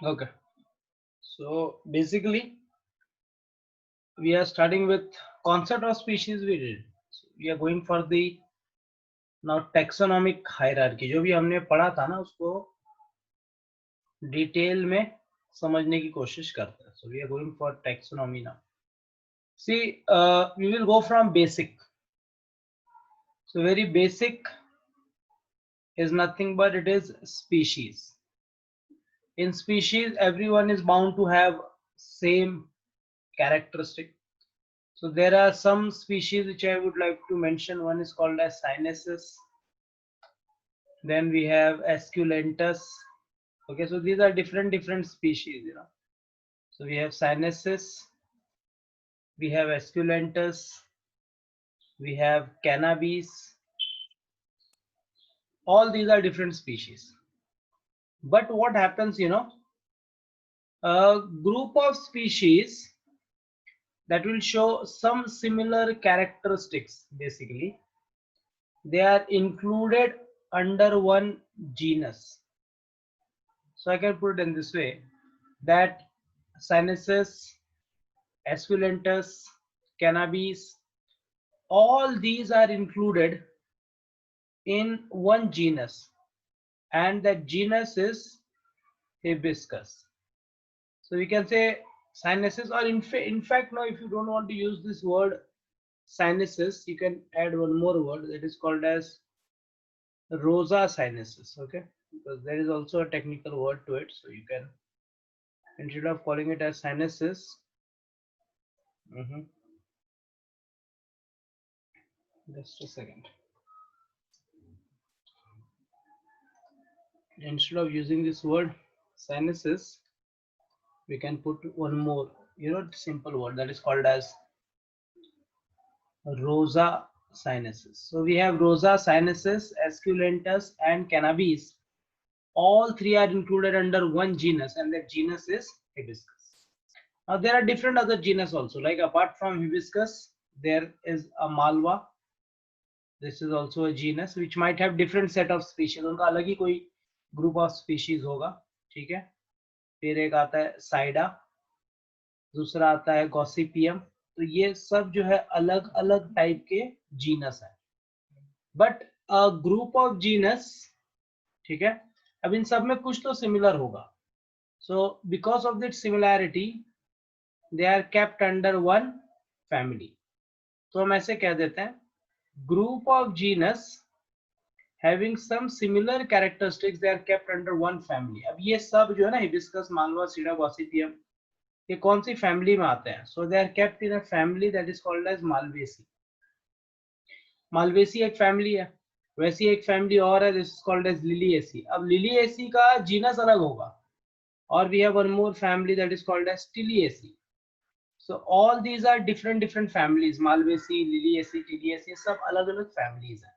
Okay. So basically, we are starting with concept of species we did. So we are going for the now taxonomic hierarchy. जो भी हमने पढ़ा था ना उसको डिटेल में समझने की कोशिश करते हैं. So we are going for taxonomy now. See, we will go from basic. So very basic is nothing but it is species. In species, everyone is bound to have same characteristic. So there are some species which I would like to mention. One is called as Sinensis. Then we have Esculentus. Okay, so these are different species, you know. So we have Sinensis, we have Esculentus, we have Cannabis. All these are different species. But what happens, you know, a group of species that will show some similar characteristics, basically they are included under one genus. So I can put it in this way that Sinensis, Esculentus, Cannabis, all these are included in one genus, and that genus is Hibiscus. So we can say Sinensis, or in fact, now if you don't want to use this word Sinensis, you can add one more word that is called as Rosa Sinensis. Okay, because there is also a technical word to it, so you can, instead of calling it as Sinensis, just a second. Instead of using this word Sinensis, we can put one more, you know, simple word that is called as Rosa Sinensis. So we have Rosa Sinensis, Esculentus, and Cannabis. All three are included under one genus, and that genus is Hibiscus. Now there are different other genus also. Like apart from Hibiscus, there is a Malva. This is also a genus which might have different set of species. उनका अलग ही कोई group of species होगा, ठीक है. फिर एक आता है साइडा, दूसरा आता है गॉसिपियम. तो ये सब जो है अलग अलग टाइप के जीनस है, बट ग्रुप ऑफ जीनस, ठीक है. अब इन सब में कुछ तो सिमिलर होगा. So because of that similarity they are kept under one family. तो हम ऐसे कह देते हैं group of genus having some similar characteristics they are kept under one family. अब ये सब जो है ना हिबिस्कस, मालवा, सीडा, गॉसिपियम, ये कौन सी फैमिली में आते हैं? So they are kept in a family that is called as Malvaceae. Malvaceae एक फैमिली है. वैसी एक फैमिली और है, this is called as Liliaceae. अब लिलिएसी का जीनस अलग होगा, और we have one more family that is called as Tiliaceae. So all these are different families. Malvaceae, Liliaceae, Tiliaceae, सब अलग अलग फैमिलीज हैं.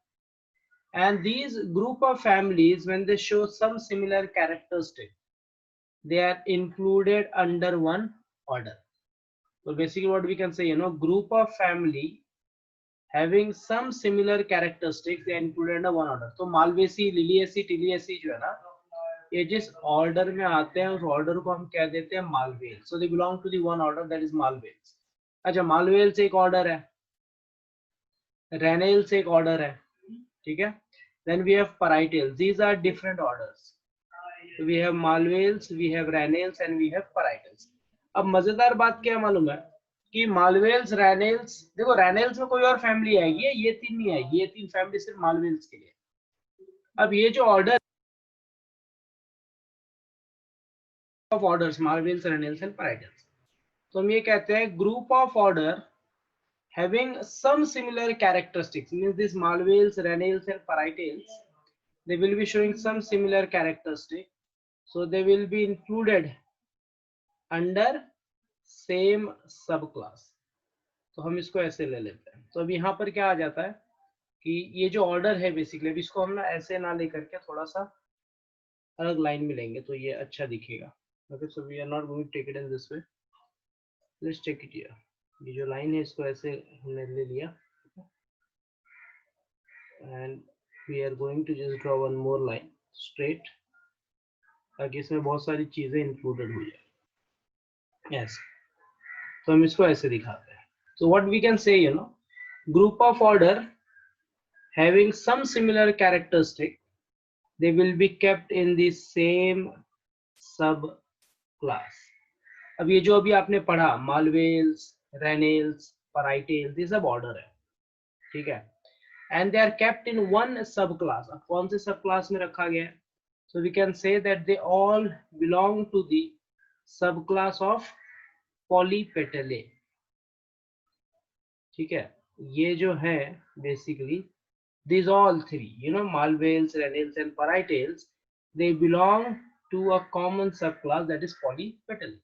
And these group of families, when they show some similar characteristic, they are included under one order. So basically what we can say, you know, group of family having some similar characteristics, they are included under one order. तो Malvaceae, Liliaceae, टिलिएसी जो है ना, ये जिस order में आते हैं उस ऑर्डर को हम कह देते हैं Malvales. So they belong to the one order that is Malvales. अच्छा, मालवेल्स एक ऑर्डर है, रेनेल्स एक ऑर्डर है, ठीक है. Then we have Parietal. These are different orders. So we have Malvails, we have Ranales, and we have Parietals. अब मजेदार बात क्या मालूम है कि मालवेल्स, रैनेल्स, देखो रैनेल्स में कोई और फैमिली आएगी, ये तीन नहीं आएगी. ये तीन फैमिली सिर्फ मालवेल्स के लिए. अब ये जो ऑर्डर ऑफ ऑर्डर्स, मालवेल्स, रैनेल्स एंड पैराइटल्स, तो हम ये कहते हैं group of order having some similar characteristics. Means this Malvails, Ranales, and Parietals, they will be showing some similar characteristic, so they will be included under same subclass. तो हम इसको ऐसे ले लेते हैं. तो अब यहाँ पर क्या आ जाता है कि ये जो ऑर्डर है बेसिकली, अब इसको हम ना ऐसे ना लेकर के थोड़ा सा अलग लाइन में लेंगे तो ये अच्छा दिखेगा. Okay, so we are not going to take it in this way. Let's take it here. ये जो लाइन है इसको ऐसे हमने ले लिया, and we are going to just draw one more line straight. ताकि इसमें बहुत सारी चीजें इंक्लूडेड हो जाए। यस, तो हम इसको ऐसे दिखाते हैं। So what we can say, you know, group of order having some similar characteristic, they will be kept in the same sub class. अब ये जो अभी आपने पढ़ा, मालवेल्स, रेनेल्स, पराइटेल्स, ये सब ऑर्डर है, ठीक है, and they are kept in one subclass. अब कौन से सब क्लास में रखा गया है? So we can say that they all belong to the subclass of Polypetalae, ठीक है। ये जो है basically these all three, you know, malveals, renals and parietales, they belong to a common subclass, that is polypetale.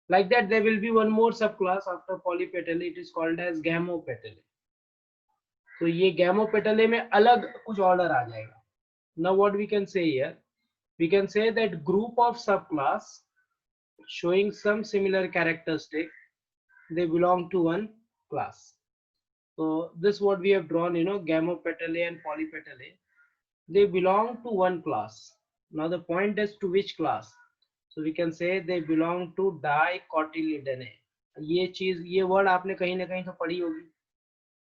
Like that, there will be one more subclass after polypetale, it is called as gamopetale. तो ये gamopetale में अलग कुछ order आ जाएगा. Now what we can say here, we can say that group of subclass showing some similar characteristic, they belong to one class. So this what we have drawn, you know, gamopetale and polypetale, they belong to one class. Now the point is to which class? So we can say they belong to dicotyledonnae. ये चीज, ये word आपने कहीं ना कहीं तो पढ़ी होगी,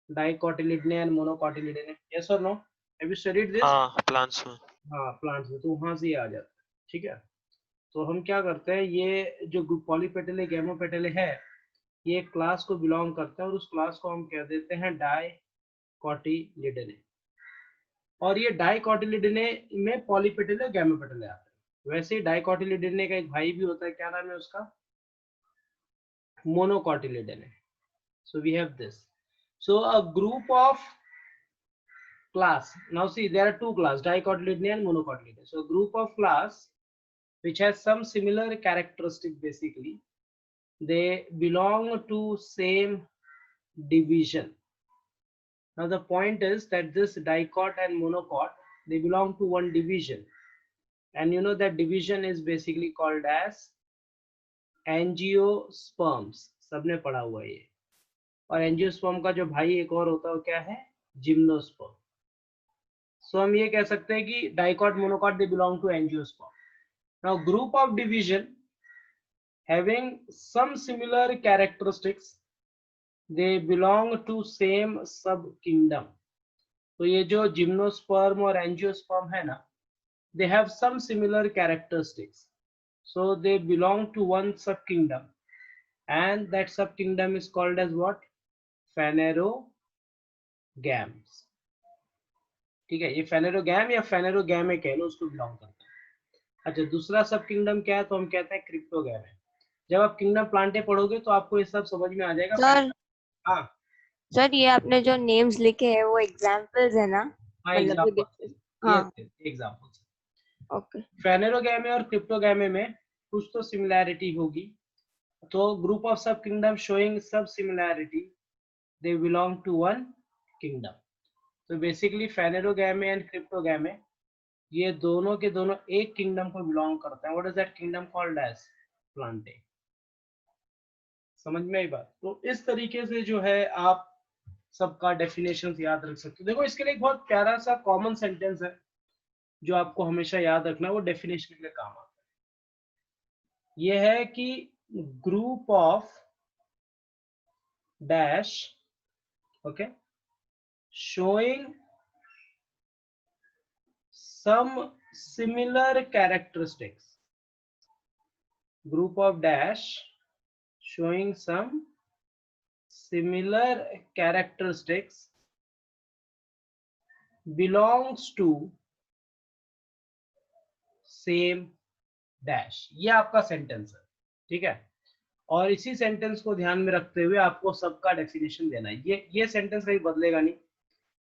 dicotyledonnae and monocotyledonnae. Yes or no? Have you studied this? हाँ, प्लांट्स में। हाँ, प्लांट्स में, तो वहां से ये आ जाता है, ठीक है। तो हम क्या करते हैं, ये जो पॉलीपेटले गैमोपेटले है, ये एक क्लास को बिलोंग करता है और उस क्लास को हम कह देते हैं डाइकोटिलिडोने। और ये डाइकोटिलिडोने में पॉलीपेटले और गैमोपेटले आते हैं। वैसे ही डाइकोटिलिडोने का एक भाई भी होता है, क्या नाम है उसका? Monocotyledonae. So we have this. So a group of class, now see there are two class, dicotyledonate and monocotyledonate. So a group of class which has some similar characteristic, basically they belong to same division. Now the point is that this dicot and monocot, they belong to one division, and you know that division is basically called as angiosperms. सबने पढ़ा हुआ है ये। और angiosperm का जो भाई एक और होता है वो क्या है? जिम्नोस्पर्म। सो हम ये कह सकते हैं कि dicot monocot they belong to angiosperm. Now group of division having some similar characteristics, they belong to same sub kingdom. तो ये जो जिम्नोस्पर्म और एंजियोस्पर्म है ना, they have some similar characteristics, so they belong to one sub kingdom, and that sub kingdom is called as what? Phanerogams. ठीक है, ये फेनेरोगैम या फेनेरोगैमे कह लो, उसको बिलोंग करता है। अच्छा, दूसरा सब किंगडम क्या है? तो हम कहते हैं क्रिप्टोगैम है। जब आप किंगडम प्लांटे पढ़ोगे तो आपको ये सब समझ में आ जाएगा। सर, हाँ सर ये आपने जो नेम्स लिखे हैं वो एग्जांपल्स है ना? हाँ, मतलब हाँ, एग्जांपल्स। ओके। फेनेरोगैमे और क्रिप्टोगैमे में कुछ तो सिमिलैरिटी होगी। तो group of subkingdom showing सब similarity, they belong to one kingdom. तो बेसिकली फेनेरोगैमे एंड क्रिप्टोगैमे, ये दोनों के दोनों एक किंगडम को बिलोंग करते हैं। What is that kingdom called as? Plantae. समझ में आई बात? तो इस तरीके से जो है आप सबका डेफिनेशन याद रख सकते हो। देखो, इसके लिए एक बहुत प्यारा सा कॉमन सेंटेंस है जो आपको हमेशा याद रखना है, वो डेफिनेशन के लिए काम आता है। ये है कि group of dash, okay, showing some similar characteristics, group of dash showing some similar characteristics belongs to same dash। ये आपका सेंटेंस है, ठीक है। और इसी सेंटेंस को ध्यान में रखते हुए आपको सबका डेफिनेशन देना है। ये सेंटेंस कहीं बदलेगा नहीं,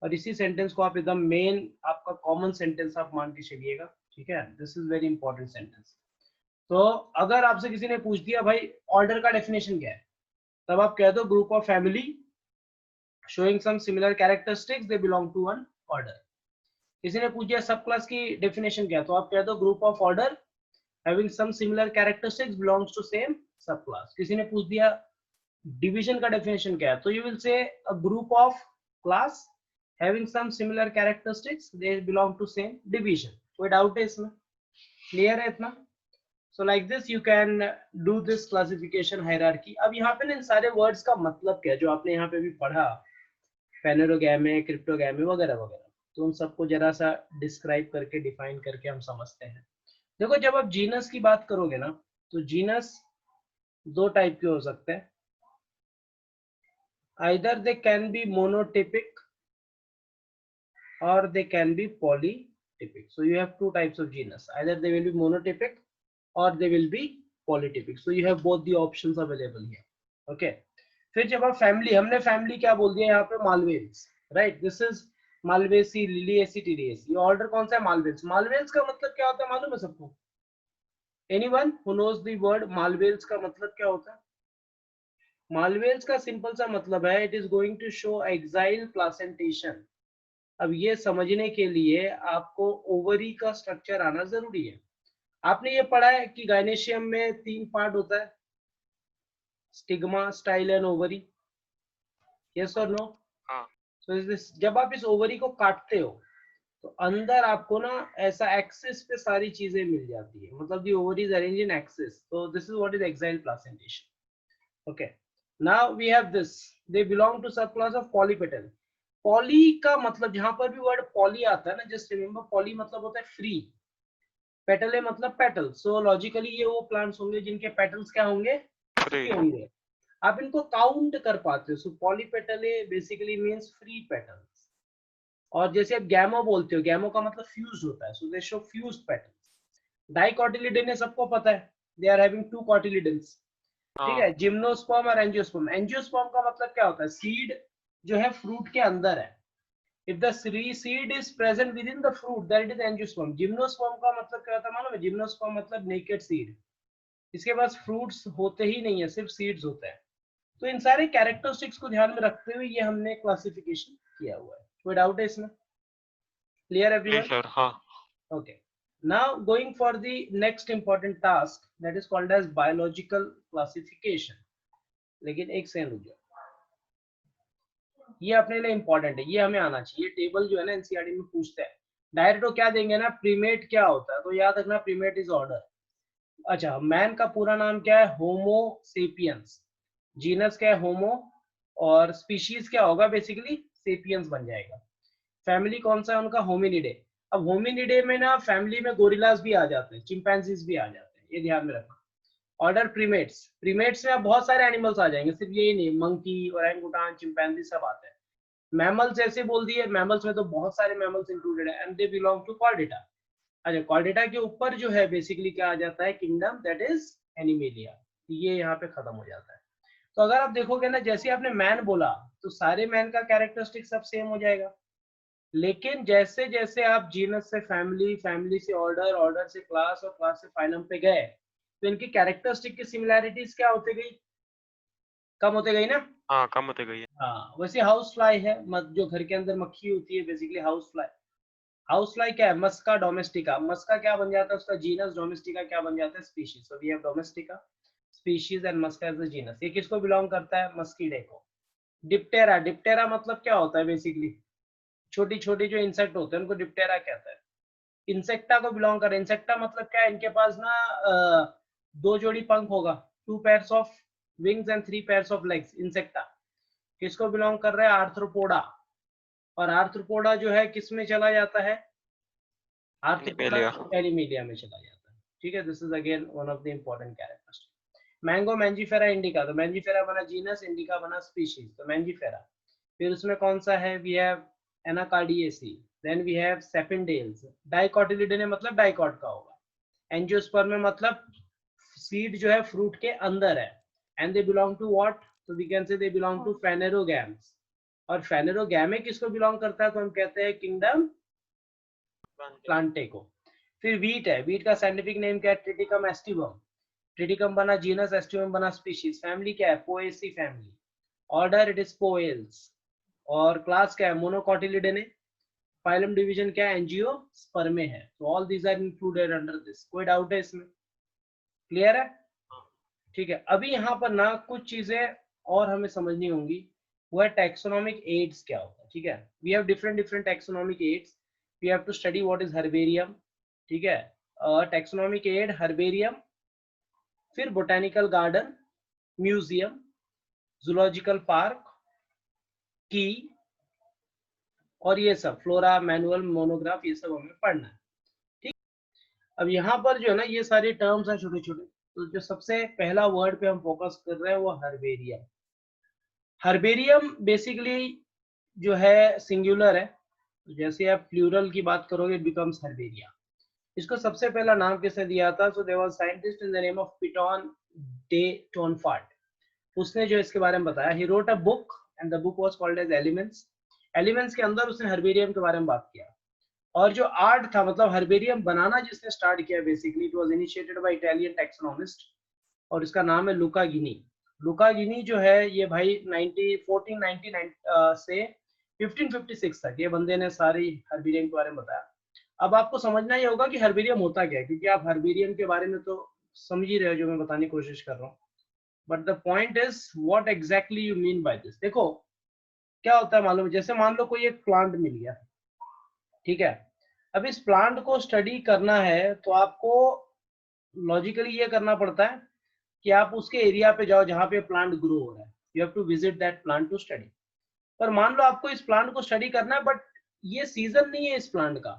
और इसी सेंटेंस को आप एकदम मेन आपका कॉमन सेंटेंस आप मान के चलिएगा, ठीक है। This is very important sentence. तो अगर आपसे किसी ने पूछ दिया भाई ऑर्डर का डेफिनेशन क्या है, तब आप कह दो group of family showing some similar characteristics, they belong to one order. किसी ने पूछ दिया सब क्लास की डेफिनेशन क्या है, तो आप कह दो group of order having some similar characteristics belongs to same subclass. किसी ने पूछ दिया डिवीजन का डेफिनेशन क्या है, तो you will say a group of class having some similar characteristics, they belong to same division। कोई डाउट है इसमें? क्लियर है इतना? So like this you can do this classification hierarchy. अब यहाँ पे ना इन सारे वर्ड्स का मतलब क्या है जो आपने यहाँ पे भी पढ़ा, पैनोरोगैमे, क्रिप्टोगैमे वगैरह वगैरह, तो उन सबको जरा सा डिस्क्राइब करके डिफाइन करके हम समझते हैं. देखो जब आप जीनस की बात करोगे ना, तो जीनस दो टाइप के हो सकते हैं. either they can be monotypic or they can be polytypic. So you have two types of genus. Either they will be monotypic or they will be polytypic. So you have both the options available here. Okay. फिर जब आप family, हमने family क्या बोल दिया यहाँ पे, Malvales, right. This is Malvaceae, Liliaceae, Tiliaceae. ये ऑर्डर कौन सा है? मालवेल्स. मालवेल्स का मतलब क्या होता है मालूम है सबको? Anyone who knows the word Malvales का मतलब क्या होता है? मालवेल्स का सिंपल सा मतलब है, it is going to show axile placentation. अब ये समझने के लिए आपको ओवरी का स्ट्रक्चर आना जरूरी है. आपने ये पढ़ा है कि गायनेशियम में 3 पार्ट होता है, stigma, style and ovary. Yes और नो? हाँ. सो जब आप इस ओवरी को काटते हो तो अंदर आपको ना ऐसा एक्सिस पे सारी चीजें मिल जाती है, मतलब the ovary is arrange in axis. तो this is what is axile placentation. Okay, now we have this. They belong to subclass of polypetal. Poly का मतलब, जहां पर भी वर्ड poly आता है ना, जस्ट रिमेम्बर poly मतलब होता है फ्री, पेटल है मतलब पेटल. सो लॉजिकली ये वो प्लांट्स होंगे जिनके पेटल्स क्या होंगे? Free free. होंगे. आप इनको काउंट कर पाते हो. सो पॉलीपेटल बेसिकली मींस फ्री पेटल्स. और जैसे आप गैमो बोलते हो, गैमो का मतलब फ्यूज होता है. So they show fused petals. Dicotyledon सबको पता है, दे आर हैविंग 2 कोटिलिडन्स. ठीक हाँ. है. जिम्नोस्पर्म और एंजियोस्पर्म. एंजियोस्पर्म का मतलब क्या होता है? सीड जो है फ्रूट के अंदर है. If the seed is present with in the fruit, that it is angiosperm. Gymnosperm का मतलब क्या होता है मालूम है? जिम्नोस्पर्म मतलब नेकेड सीड. इसके पास फ्रूट्स होते ही नहीं है, सिर्फ सीड्स होते हैं. तो इन सारे कैरेक्टरिस्टिक्स को ध्यान में रखते हुए ये हमने क्लासिफिकेशन किया हुआ है. कोई डाउट है इसमें? क्लियर नहीं एवरीवन? सर. हाँ. Okay. Now going for the next important task, that is called as biological classification. लेकिन एक सेकंड रुक जाओ, ये अपने लिए इंपॉर्टेंट है, ये हमें आना चाहिए. टेबल जो है ना एनसीईआरटी में पूछते हैं डायरेक्ट, तो क्या देंगे ना, प्रीमेट क्या होता है. तो याद रखना प्रीमेट इज ऑर्डर. अच्छा, मैन का पूरा नाम क्या है? होमो सेपियंस. जीनस क्या है? होमो. और स्पीशीज क्या होगा? बेसिकली सेपियंस बन जाएगा. फैमिली कौन सा है उनका? होमिनिडे. अब होमिनिडे में ना फैमिली में गोरिल्लास भी आ जाते हैं, चिंपैंजीज भी आ जाते हैं, ये ध्यान में रखना. Order primates. प्रीमेट्स में अब बहुत सारे एनिमल्स आ जाएंगे, सिर्फ यही नहीं, मंकी, ओरंगुटान, चिंपैंजी सब आते हैं. मैमल्स ऐसे बोल दिए, मैमल्स में तो बहुत सारे मैमल्स इंक्लूडेड है, and they belong to chordata. अच्छा, कॉर्डेटा के ऊपर जो है बेसिकली क्या आ जाता है? Kingdom, that is animalia. ये यहाँ पे खत्म हो जाता है. तो अगर आप देखोगे ना, जैसे आपने मैन बोला तो सारे मैन का कैरेक्टरिस्टिक सब सेम हो जाएगा. लेकिन जैसे जैसे आप जीनस से फैमिली, फैमिली से ऑर्डर, ऑर्डर से क्लास और क्लास से फाइलम पे गए, तो इनकी कैरेक्टरिस्टिक की सिमिलैरिटीज क्या होती गई? कम होते गई ना. हाँ, कम होते गई है. हाँ, वैसे हाउस फ्लाई है, जो घर के अंदर मक्खी होती है, basically house fly. House fly क्या है? मस्का डोमेस्टिका. मस्का क्या बन जाता है उसका? जीनस. डोमेस्टिका क्या बन जाता है? Species. So we have domestica, species and musca as the genus. ये किसको बिलोंग करता है? मस्कीडे को. डिप्टेरा. डिप्टेरा मतलब क्या होता है? बेसिकली छोटी छोटी जो इंसेक्ट होते हैं उनको डिप्टेरा कहता है. इंसेक्टा को बिलोंग कर. इंसेक्टा मतलब क्या है? इनके पास ना 2 जोड़ी पंख होगा, 2 pairs of wings and 3 pairs of legs. Insecta किसको बिलोंग कर रहा है? आर्थ्रोपोडा. और आर्थ्रोपोडा जो है किस में चला जाता है? आर्थ्रोपोडा एनिमेलिया में चला जाता है. ठीक है. This is again one of the important characters. Mango Mangifera indica. तो मैंजीफेरा बना जीनस, इंडिका बना स्पीशीज. तो मैंजीफेरा. फिर उसमें कौन सा है? We have Anacardiaceae. Then we have Sapindales. Dicotyledon मतलब डाइकॉट का होगा. एंजियोस्पर्म में मतलब सीड जो है फ्रूट के अंदर है, and they belong to what? तो we can say they belong to phanerogams. और फेनेरोगैमे किसको बिलोंग करता है? तो हम कहते हैं किंगडम प्लांटेको. फिर वीट है. वीट का साइंटिफिक नेम क्या है? Triticum aestivum. ट्रिटिकम बना जीनस, एस्टिवम बना स्पीशीज. फैमिली क्या है? Poaceae family. Order it is Poales. और क्लास क्या है? मोनोकॉटिलिडने. फाइलम डिवीजन क्या है? एंजियोस्पर्मे है. तो all these are included under this. कोई डाउट है इसमें? क्लियर है? ठीक है. अभी यहाँ पर ना कुछ चीजें और हमें समझनी होंगी, वो है टैक्सोनॉमिक एड्स क्या होता है. ठीक है. We have different different taxonomic aids. We have to study what is herbarium. ठीक है. टेक्सोनॉमिक एड, हर्बेरियम, फिर botanical garden, museum, zoological park, key, और ये सब फ्लोरा, मैनुअल, मोनोग्राफ, ये सब हमें पढ़ना है। ठीक, अब यहाँ पर जो है ना ये सारे टर्म्स हैं छोटे छोटे, तो जो सबसे पहला वर्ड पे हम फोकस कर रहे हैं वो हर्बेरियम। हर्बेरियम बेसिकली जो है सिंगुलर है, तो जैसे आप प्लूरल की बात करोगे इट बिकम्स हर्बेरिया। इसको सबसे पहला नाम किसने दिया था? So there was scientist in the name of Pitton de Tournefort. उसने जो इसके बारे में बताया, he wrote a book and the book was called as Elements. Elements के अंदर उसने हर्बेरियम के बारे में बात किया। और जो आर्ट था, मतलब हर्बेरियम बनाना जिसने स्टार्ट किया, basically it was initiated by Italian taxonomist, और इसका नाम है लुका गिनी। लुका गिनी जो है ये भाई 1499 से 1556 तक ये बंदे ने सारी हर्बेरियम के बारे में बताया। अब आपको समझना ही होगा कि हर्बेरियम होता क्या है, क्योंकि आप हर्बेरियम के बारे में तो समझ ही रहे हो जो मैं बताने की कोशिश कर रहा हूँ। But the point is what exactly you mean by this. देखो क्या होता है मालूम है, जैसे मान लो कोई एक प्लांट मिल गया, ठीक है, अब इस प्लांट को स्टडी करना है तो आपको लॉजिकली ये करना पड़ता है कि आप उसके एरिया पे जाओ जहाँ पे प्लांट ग्रो हो रहा है, you have to visit that plant to study. पर मान लो आपको इस प्लांट को स्टडी करना है, बट ये सीजन नहीं है इस प्लांट का,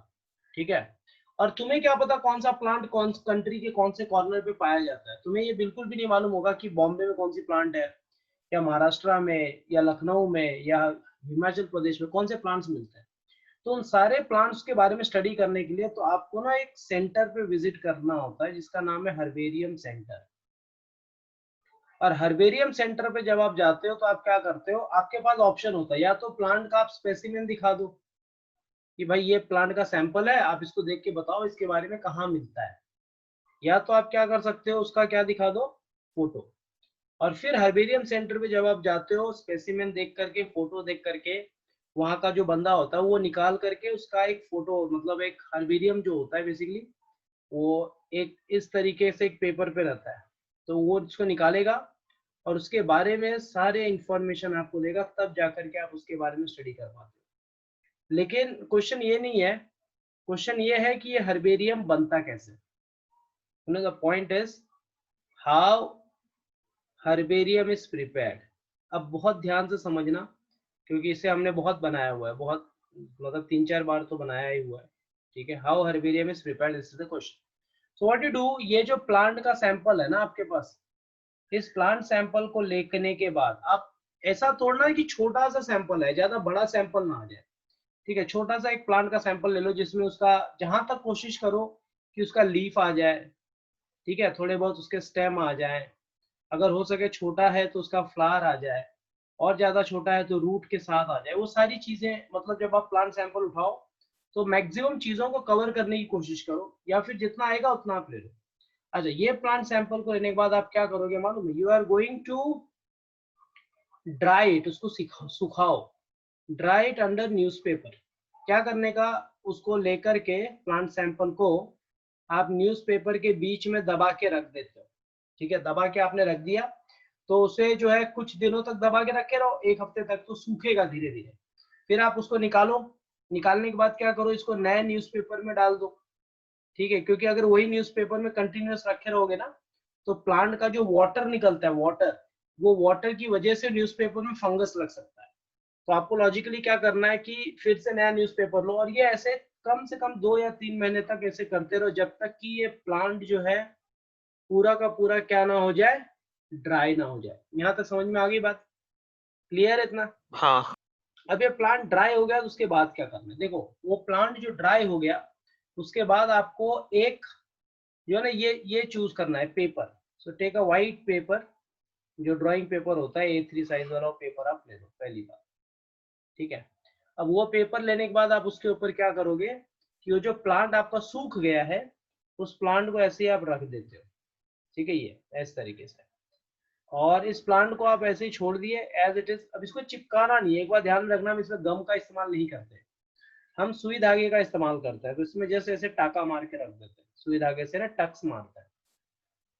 ठीक है, और तुम्हें क्या पता कौन सा प्लांट कौन कंट्री के कौन से कॉर्नर पे पाया जाता है। तुम्हें ये बिल्कुल भी नहीं मालूम होगा कि बॉम्बे में कौन सी प्लांट है, या महाराष्ट्र में, या लखनऊ में, या हिमाचल प्रदेश में कौन से प्लांट्स मिलते हैं। तो उन सारे प्लांट्स के बारे में स्टडी करने के लिए तो आपको ना एक सेंटर पे विजिट करना होता है जिसका नाम है हर्बेरियम सेंटर। और हर्बेरियम सेंटर पे जब आप जाते हो तो आप क्या करते हो, आपके पास ऑप्शन होता है, या तो प्लांट का आप स्पेसिमेन दिखा दो कि भाई ये प्लांट का सैंपल है, आप इसको देख के बताओ इसके बारे में कहाँ मिलता है, या तो आप क्या कर सकते हो, उसका क्या दिखा दो, फोटो। और फिर हर्बेरियम सेंटर पे जब आप जाते हो, स्पेसिमेन देख करके, फोटो देख करके, वहाँ का जो बंदा होता है वो निकाल करके उसका एक फोटो, मतलब एक हर्बेरियम जो होता है बेसिकली वो एक इस तरीके से एक पेपर पे रहता है, तो वो उसको निकालेगा और उसके बारे में सारे इंफॉर्मेशन आपको देगा, तब जाकर के आप उसके बारे में स्टडी कर पाते हो। लेकिन क्वेश्चन ये नहीं है, क्वेश्चन ये है कि ये हर्बेरियम बनता कैसे। The point is how herbarium is prepared. अब बहुत ध्यान से समझना, क्योंकि इसे हमने बहुत बनाया हुआ है, बहुत मतलब 3-4 बार तो बनाया ही हुआ है, ठीक है। How herbarium is prepared, this is the question. So what you do, ये जो प्लांट का सैंपल है ना आपके पास, इस प्लांट सैंपल को लेने के बाद आप ऐसा तोड़ना है कि छोटा सा सैंपल है, ज्यादा बड़ा सैंपल ना आ जाए, ठीक है। छोटा सा एक प्लांट का सैंपल ले लो जिसमें उसका, जहां तक कोशिश करो कि उसका लीफ आ जाए, ठीक है, थोड़े बहुत उसके स्टेम आ जाए, अगर हो सके छोटा है तो उसका फ्लावर आ जाए, और ज्यादा छोटा है तो रूट के साथ आ जाए। वो सारी चीजें, मतलब जब आप प्लांट सैंपल उठाओ तो मैक्सिमम चीजों को कवर करने की कोशिश करो, या फिर जितना आएगा उतना आप ले लो। अच्छा, ये प्लांट सैंपल को लेने के बाद आप क्या करोगे मालूम है, you are going to dry it, उसको सुखाओ, ड्राई इट अंडर न्यूज़पेपर। क्या करने का, उसको लेकर के प्लांट सैंपल को आप न्यूज़पेपर के बीच में दबा के रख देते हो, ठीक है। दबा के आपने रख दिया तो उसे जो है कुछ दिनों तक दबा के रखे रहो, 1 हफ्ते तक, तो सूखेगा धीरे धीरे। फिर आप उसको निकालो, निकालने के बाद क्या करो, इसको नए न्यूज़पेपर में डाल दो, ठीक है, क्योंकि अगर वही न्यूज़पेपर में कंटिन्यूअस रखे रहोगे ना तो प्लांट का जो वाटर निकलता है, वाटर, वो वाटर की वजह से न्यूज़पेपर में फंगस लग सकता है। तो आपको लॉजिकली क्या करना है कि फिर से नया न्यूज़पेपर लो, और ये ऐसे कम से कम 2 या 3 महीने तक ऐसे करते रहो, जब तक कि ये प्लांट जो है पूरा का पूरा क्या ना हो जाए, ड्राई ना हो जाए। यहाँ तक समझ में आ गई बात, क्लियर है इतना? हाँ। अब ये प्लांट ड्राई हो गया तो उसके बाद क्या करना है, देखो वो प्लांट जो ड्राई हो गया उसके बाद आपको एक जो है ना ये चूज करना है paper. So take a white paper, जो ड्राइंग पेपर होता है A3 साइज वाला पेपर आप ले लो पहली बार, ठीक है। अब वो पेपर लेने के बाद आप उसके ऊपर क्या करोगे कि वो जो प्लांट आपका सूख गया है उस प्लांट को ऐसे ही आप रख देते हो, ठीक है, ये इस तरीके से। और इस प्लांट को आप ऐसे ही छोड़ दिए एज इट इज। अब इसको चिपकाना नहीं है, एक बार ध्यान रखना, हम इसमें गम का इस्तेमाल नहीं करते, हम सुई धागे का इस्तेमाल करते हैं। तो इसमें जैसे ऐसे टाका मार के रख देते हैं, सुई धागे से ना टक्स मारता है,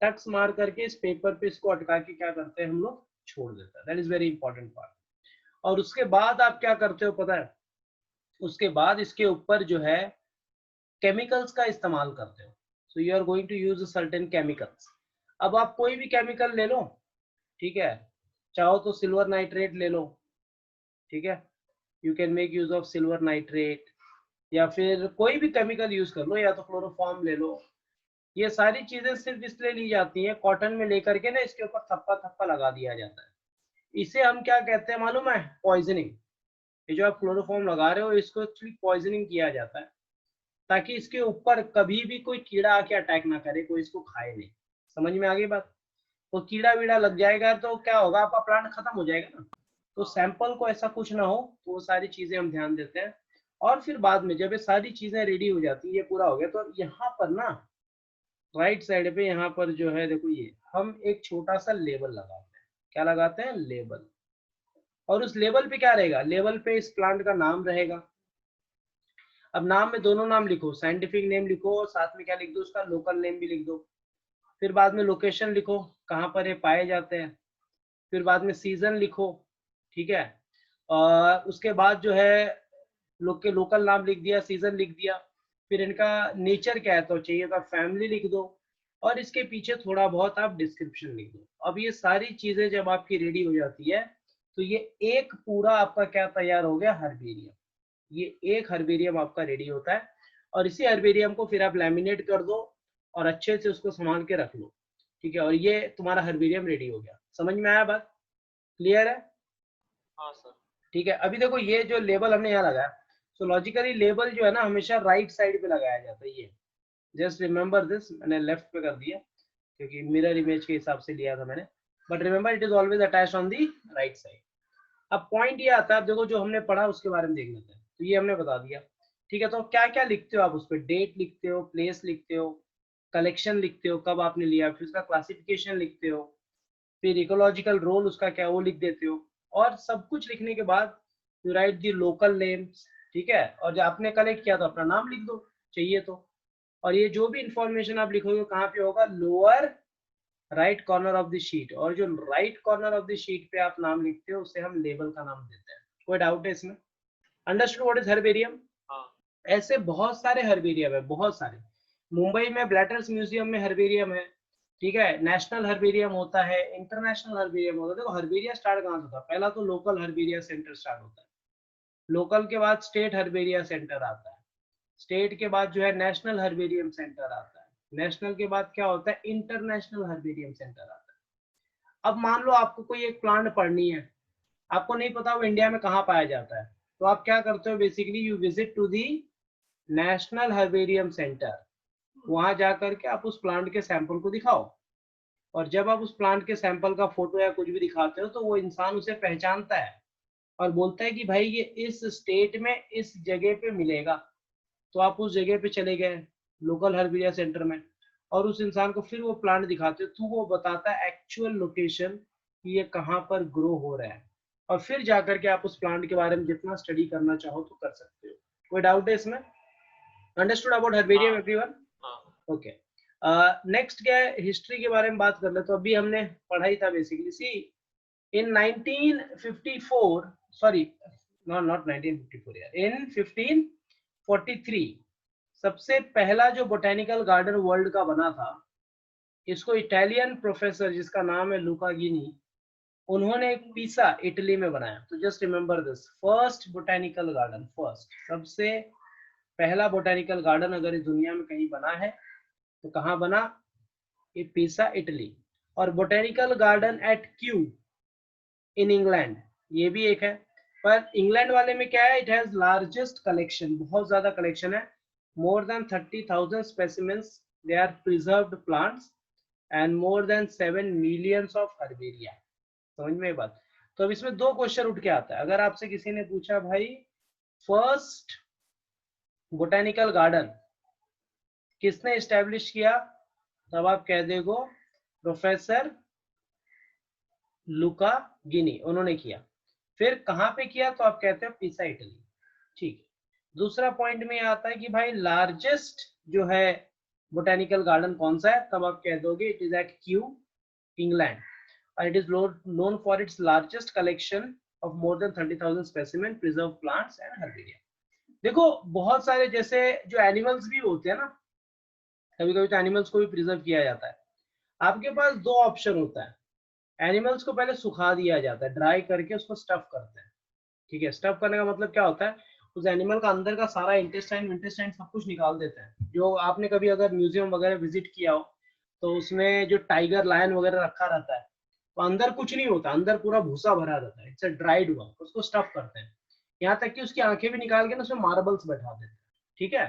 टक्स मार करके इस पेपर पे इसको अटका के क्या करते हैं हम लोग, छोड़ देते हैं। That is very important part. और उसके बाद आप क्या करते हो पता है, उसके बाद इसके ऊपर जो है केमिकल्स का इस्तेमाल करते हो, so you are going to use certain chemicals. अब आप कोई भी केमिकल ले लो, ठीक है, चाहो तो सिल्वर नाइट्रेट ले लो, ठीक है, you can make use of silver nitrate, या फिर कोई भी केमिकल यूज कर लो, या तो क्लोरोफॉर्म ले लो। ये सारी चीजें सिर्फ इसलिए ली जाती हैं, कॉटन में लेकर के ना इसके ऊपर थप्पा थप्पा लगा दिया जाता है। इसे हम क्या कहते हैं मालूम है? पॉइजनिंग। ये जो आप क्लोरोफॉर्म लगा रहे हो इसको एक्चुअली पॉइजनिंग किया जाता है, ताकि इसके ऊपर कभी भी कोई कीड़ा आके अटैक ना करे, कोई इसको खाए नहीं। समझ में आ गई बात? तो कीड़ा वीड़ा लग जाएगा तो क्या होगा, आपका प्लांट खत्म हो जाएगा ना। तो सैंपल को ऐसा कुछ ना हो, तो वो सारी चीजें हम ध्यान देते हैं। और फिर बाद में जब ये सारी चीजें रेडी हो जाती है, ये पूरा हो गया, तो यहाँ पर ना राइट साइड पे यहाँ पर जो है देखो, ये हम एक छोटा सा लेबल लगाते हैं। क्या लगाते हैं? लेबल। और उस लेबल पे क्या रहेगा? लेबल पे इस प्लांट का नाम रहेगा। अब नाम में दोनों नाम लिखो, साइंटिफिक नेम लिखो और साथ में क्या लिख दो, उसका लोकल नेम भी लिख दो। फिर बाद में लोकेशन लिखो, कहाँ पर ये पाए जाते हैं। फिर बाद में सीजन लिखो, ठीक है। और उसके बाद जो है लोकल नाम लिख दिया, सीजन लिख दिया। फिर इनका नेचर क्या है तो चाहिए तो फैमिली लिख दो, और इसके पीछे थोड़ा बहुत आप डिस्क्रिप्शन लिख दो। अब ये सारी चीजें जब आपकी रेडी हो जाती है, तो ये एक पूरा आपका क्या तैयार हो गया? हर्बेरियम। ये एक हर्बेरियम आपका रेडी होता है, और इसी हर्बेरियम को फिर आप लैमिनेट कर दो और अच्छे से उसको संभाल के रख लो, ठीक है। और ये तुम्हारा हर्बेरियम रेडी हो गया। समझ में आया बात? क्लियर है? हाँ सर। ठीक है। अभी देखो ये जो लेबल हमने यहाँ लगाया, सो लॉजिकली लेबल जो है ना हमेशा राइट साइड पे लगाया जाता है। ये जस्ट रिमेंबर दिस, मैंने लेफ्ट पे कर दिया क्योंकि मिरर इमेज के हिसाब से लिया था मैंने, but remember it is always attached on the right side. अब पॉइंट ये आता है, अब देखो जो हमने पढ़ा उसके बारे में देख लेते हैं। तो ये हमने बता दिया, ठीक है। तो क्या क्या लिखते हो आप उस पर? डेट लिखते हो, प्लेस लिखते हो, कलेक्शन लिखते हो, कब आपने लिया, फिर उसका क्लासिफिकेशन लिखते हो, फिर इकोलॉजिकल रोल उसका क्या वो लिख देते हो। और सब कुछ लिखने के बाद you right the local names, ठीक है। और जो आपने कलेक्ट किया तो अपना नाम लिख दो चाहिए तो। और ये जो भी इंफॉर्मेशन आप लिखोगे कहाँ पे होगा? Lower right corner of the sheet. और जो right corner of the sheet पे आप नाम लिखते हो उसे हम लेबल का नाम देते हैं। कोई डाउट है इसमें? Understood what is herbarium? हाँ। ऐसे बहुत सारे हर्बेरियम है, बहुत सारे। मुंबई में ब्लैटर्स म्यूजियम में हर्बेरियम है, ठीक है। नेशनल हर्बेरियम होता है, इंटरनेशनल हर्बेरियम होता है। देखो हर्बेरिया स्टार्ट कहाँ से होता है? पहला तो लोकल हर्बेरिया सेंटर स्टार्ट होता है, लोकल के बाद स्टेट हर्बेरिया सेंटर आता है, स्टेट के बाद जो है नेशनल हर्बेरियम सेंटर आता है, नेशनल के बाद क्या होता है? इंटरनेशनल हर्बेरियम सेंटर आता है। अब मान लो आपको कोई एक प्लांट पढ़नी है, आपको नहीं पता वो इंडिया में कहाँ पाया जाता है, तो आप क्या करते हो? Basically you visit to the national herbarium centre. वहां जाकर के आप उस प्लांट के सैंपल को दिखाओ, और जब आप उस प्लांट के सैंपल का फोटो या कुछ भी दिखाते हो तो वो इंसान उसे पहचानता है और बोलता है कि भाई ये इस स्टेट में इस जगह पे मिलेगा। तो आप उस जगह पे चले गए लोकल हर्बेरिया सेंटर में, और उस इंसान को फिर वो प्लांट दिखाते हो, तो वो बताता है एक्चुअल लोकेशन कि ये कहाँ पर ग्रो हो रहा है। और फिर जाकर के आप उस प्लांट के बारे में जितना स्टडी करना चाहो तो कर सकते हो। कोई डाउट है इसमें? Understood about herbarium everyone? Okay. Next क्या है? हिस्ट्री के बारे में बात कर ले। तो अभी हमने पढ़ाई था basically, see in 1954, sorry not 1954 यार, इन 1543 सबसे पहला जो बोटेनिकल गार्डन वर्ल्ड का बना था, इसको इटालियन प्रोफेसर जिसका नाम है लुका गिनी, उन्होंने एक पिसा इटली में बनाया। तो just remember this, first botanical garden, first सबसे पहला बोटेनिकल गार्डन अगर इस दुनिया में कहीं बना है तो कहाँ बना? ये पिसा इटली। और botanical garden eight Q in England, ये भी एक है। पर इंग्लैंड वाले में क्या है? इट हैज लार्जेस्ट कलेक्शन, बहुत ज्यादा कलेक्शन है, more than 30,000 specimens, they are preserved plants and more than 7 millions of herbaria। समझ में ये बात? तो अब इसमें दो क्वेश्चन उठ के आता है। अगर आपसे किसी ने पूछा भाई फर्स्ट बोटेनिकल गार्डन किसने एस्टेब्लिश किया, तब आप कह देगो प्रोफेसर लुका गिनी, उन्होंने किया। फिर कहाँ पे किया? तो आप कहते हो पिसा इटली, ठीक है। दूसरा पॉइंट में आता है कि भाई लार्जेस्ट जो है बोटेनिकल गार्डन कौन सा है, तब आप कह दोगे it is at Kew England, और it is known for its largest collection of more than 30,000 specimen preserve plants and herbaria. देखो बहुत सारे जैसे जो एनिमल्स भी होते हैं ना, कभी कभी तो एनिमल्स को भी प्रिजर्व किया जाता है। आपके पास दो ऑप्शन होता है, एनिमल्स को पहले सुखा दिया जाता है, ड्राई करके उसको स्टफ करते हैं। ठीक है, स्टफ करने का मतलब क्या होता है, उस एनिमल का अंदर का सारा इंटेस्टाइन इंटेस्टाइन सब कुछ निकाल देते हैं। जो आपने कभी अगर म्यूजियम वगैरह विजिट किया हो तो उसमें जो टाइगर लायन वगैरह रखा रहता है, तो अंदर कुछ नहीं होता, अंदर पूरा भूसा भरा रहता है, इट्स अ ड्राइड वन, उसको स्टफ करते हैं। यहाँ तक कि उसकी आंखें भी निकाल के ना उसमें मार्बल्स बैठा देते हैं। ठीक है,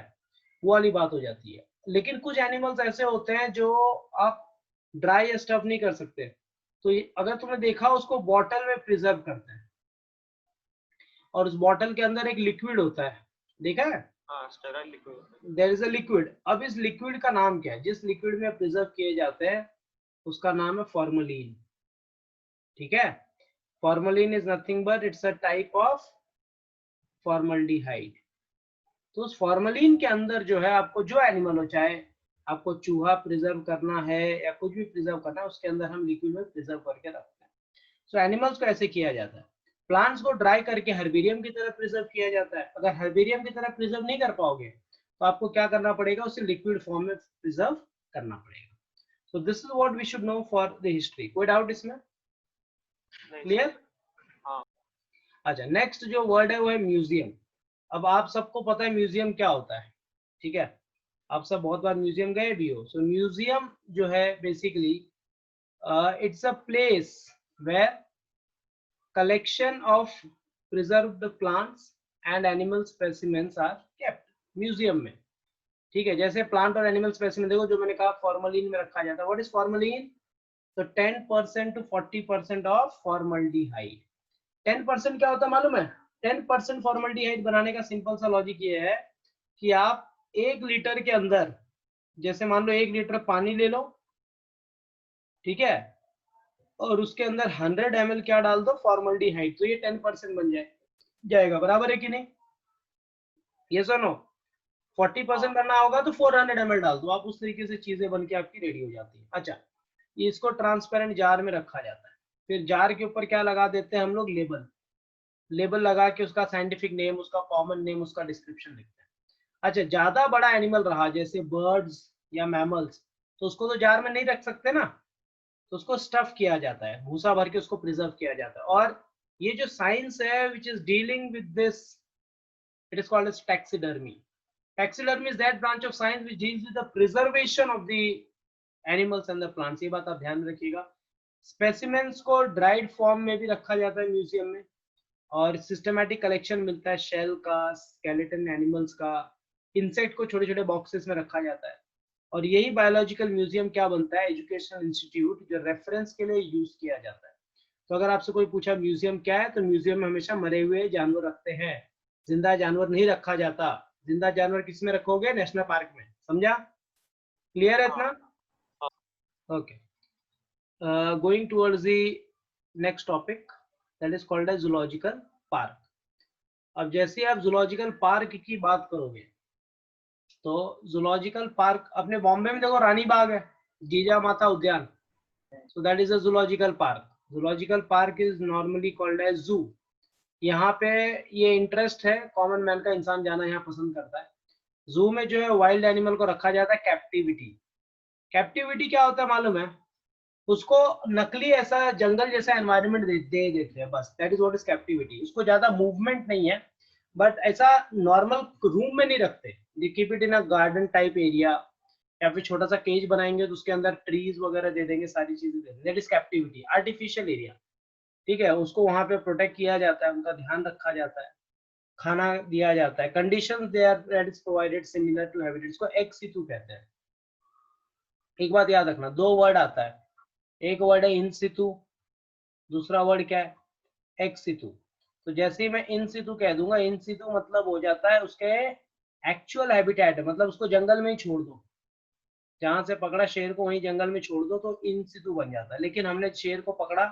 वो वाली बात हो जाती है। लेकिन कुछ एनिमल्स ऐसे होते हैं जो आप ड्राई या स्टफ नहीं कर सकते, तो अगर तुमने देखा उसको बॉटल में प्रिजर्व करते हैं, और उस बॉटल के अंदर एक लिक्विड होता है, देखा है? हाँ, sterile liquid. There is a liquid. अब इस लिक्विड का नाम क्या है, जिस लिक्विड में प्रिजर्व किए जाते हैं उसका नाम है फॉर्मलिन। ठीक है, formalin is nothing but it's a type of formaldehyde. तो उस फॉर्मलिन के अंदर जो है, आपको जो एनिमल हो, चाहे आपको चूहा प्रिजर्व करना है या कुछ भी प्रिजर्व करना है, उसके अंदर हम लिक्विड में प्रिजर्व करके रखते हैं। सो एनिमल्स को ऐसे किया जाता है। प्लांट्स को ड्राई करके हर्बेरियम की तरह प्रिजर्व किया जाता है। अगर हर्बेरियम की तरह प्रिजर्व नहीं कर पाओगे तो आपको क्या करना पड़ेगा, उसे लिक्विड फॉर्म में प्रिजर्व करना पड़ेगा। So this is what we should know for the history. कोई डाउट इसमें? क्लियर? हाँ। अच्छा, नेक्स्ट जो वर्ड है वो है म्यूजियम। अब आप सबको पता है म्यूजियम क्या होता है, ठीक है, आप सब बहुत बार म्यूजियम गए भी हो। सो म्यूजियम जो है basically it's a place where collection of preserved plants and animal specimens are kept, museum में। ठीक है, जैसे प्लांट और एनिमल स्पेसिमेन देखो, जो मैंने कहा फॉर्मलिन में रखा जाता है। What is formalin? तो 10% to 40% ऑफ फॉर्मल्डिहाइड। 10% क्या होता है मालूम है? 10% फॉर्मल्डिहाइड बनाने का सिंपल सा लॉजिक ये है कि आप 1 लीटर के अंदर, जैसे मान लो 1 लीटर पानी ले लो, ठीक है, और उसके अंदर 100 ml क्या डाल दो, फॉर्मल्डिहाइड, तो ये 10% बन जाएगा। बराबर है कि नहीं? ये सुनो, 40% करना होगा तो 400 ml डाल दो आप, उस तरीके से चीजें बन के आपकी रेडी हो जाती है। अच्छा, ये इसको ट्रांसपेरेंट जार में रखा जाता है। फिर जार के ऊपर क्या लगा देते हैं हम लोग, लेबल। लेबल लगा के उसका साइंटिफिक नेम, उसका कॉमन नेम, उसका डिस्क्रिप्शन लिखते हैं। अच्छा, ज्यादा बड़ा एनिमल रहा जैसे बर्ड्स या मैमल्स, तो उसको तो जार में नहीं रख सकते ना, तो उसको स्टफ किया जाता है, भूसा भर के उसको प्रिजर्व किया जाता है। और ये जो साइंस है which is dealing with this, it is called as taxidermy. Taxidermy is that branch of science which deals with the preservation of the animals and the plants. ये बात आप ध्यान रखिएगा। स्पेसिमेंस को ड्राइड फॉर्म में भी रखा जाता है म्यूजियम में, और सिस्टमैटिक कलेक्शन मिलता है शेल का, स्केलेटन एनिमल्स का, इंसेक्ट को छोटे छोटे बॉक्सेस में रखा जाता है। और यही बायोलॉजिकल म्यूजियम क्या बनता है, एजुकेशनल इंस्टीट्यूट, जो रेफरेंस के लिए यूज किया जाता है। तो अगर आपसे कोई पूछा म्यूजियम क्या है, तो म्यूजियम में हमेशा मरे हुए जानवर रखते हैं, जिंदा जानवर नहीं रखा जाता। जिंदा जानवर किस में रखोगे, नेशनल पार्क में। समझा? क्लियर है इतना? Okay, going towards the next topic, that is called as zoological park. अब जैसे आप जूलॉजिकल पार्क की बात करोगे, तो जूलॉजिकल पार्क अपने बॉम्बे में देखो, रानी बाग है, Jija Mata Udyan, so that is a zoological park. Zoological park is normally called as zoo. यहाँ पे ये इंटरेस्ट है कॉमन मैन का, इंसान जाना यहाँ पसंद करता है। जू में जो है वाइल्ड एनिमल को रखा जाता है कैप्टिविटी। कैप्टिविटी क्या होता है मालूम है? उसको नकली ऐसा जंगल जैसा एनवायरनमेंट दे देते हैं, बस, that is what is captivity. उसको ज्यादा मूवमेंट नहीं है, बट ऐसा नॉर्मल रूम में नहीं रखते, they keep it in a garden type area, या फिर छोटा सा केज बनाएंगे तो उसके अंदर ट्रीज वगैरह दे देंगे, सारी चीजें दे देंगे, that is captivity, artificial area. ठीक है, उसको वहां पे प्रोटेक्ट किया जाता है, उनका ध्यान रखा जाता है, खाना दिया जाता है, conditions they are that is provided similar to habitat. इसको एक्स सितु कहते हैं। एक बात याद रखना, दो वर्ड आता है, एक वर्ड है इन सितु, दूसरा वर्ड क्या है, एक्स सितु। तो जैसे ही मैं इन सितु कह दूंगा, इन सितु मतलब हो जाता है उसके एक्चुअल हैबिटेट है, मतलब उसको जंगल में ही छोड़ दो, जहां से पकड़ा शेर को वहीं जंगल में छोड़ दो, तो इन सितु बन जाता है। लेकिन हमने शेर को पकड़ा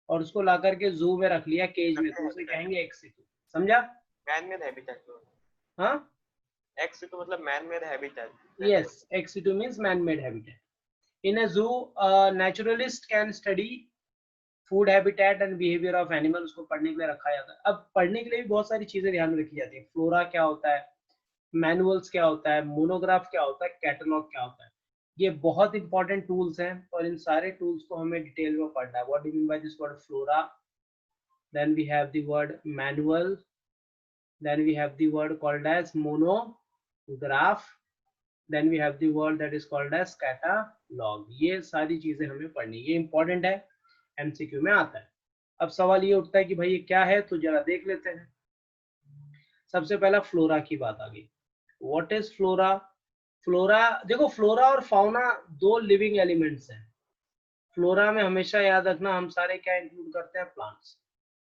और उसको ला करके जू में रख लिया, केज में, तो उसे कहेंगे एक्स सितु। समझा? Man made habitat. हाँ, एक्स सितु मतलब man made habitat. Yes, ex situ means man made habitat. In a zoo naturalist can study food habitat and behaviour of animal, उसको पढ़ने के लिए रखा जाता है। अब पढ़ने के लिए भी बहुत सारी चीजें ध्यान में रखी जाती है, फ्लोरा क्या होता है, मैनुअल्स क्या होता है, मोनोग्राफ क्या होता है, कैटलॉग क्या होता है। ये बहुत इंपॉर्टेंट टूल्स हैं और इन सारे टूल्स को हमें डिटेल में पढ़ना है. What do you mean by this word flora? Then we have the word manual, then we have the word called as monograph, then we have the word that is called as catalog. ये सारी चीजें हमें पढ़नी, ये important है, MCQ में आता है. अब सवाल ये उठता है कि भाई ये क्या है, तो जरा देख लेते हैं. सबसे पहला फ्लोरा की बात आ गई. What is flora? फ्लोरा, देखो फ्लोरा और फाउना दो लिविंग एलिमेंट्स हैं. फ्लोरा में हमेशा याद रखना हम सारे क्या इंक्लूड करते हैं? Plants.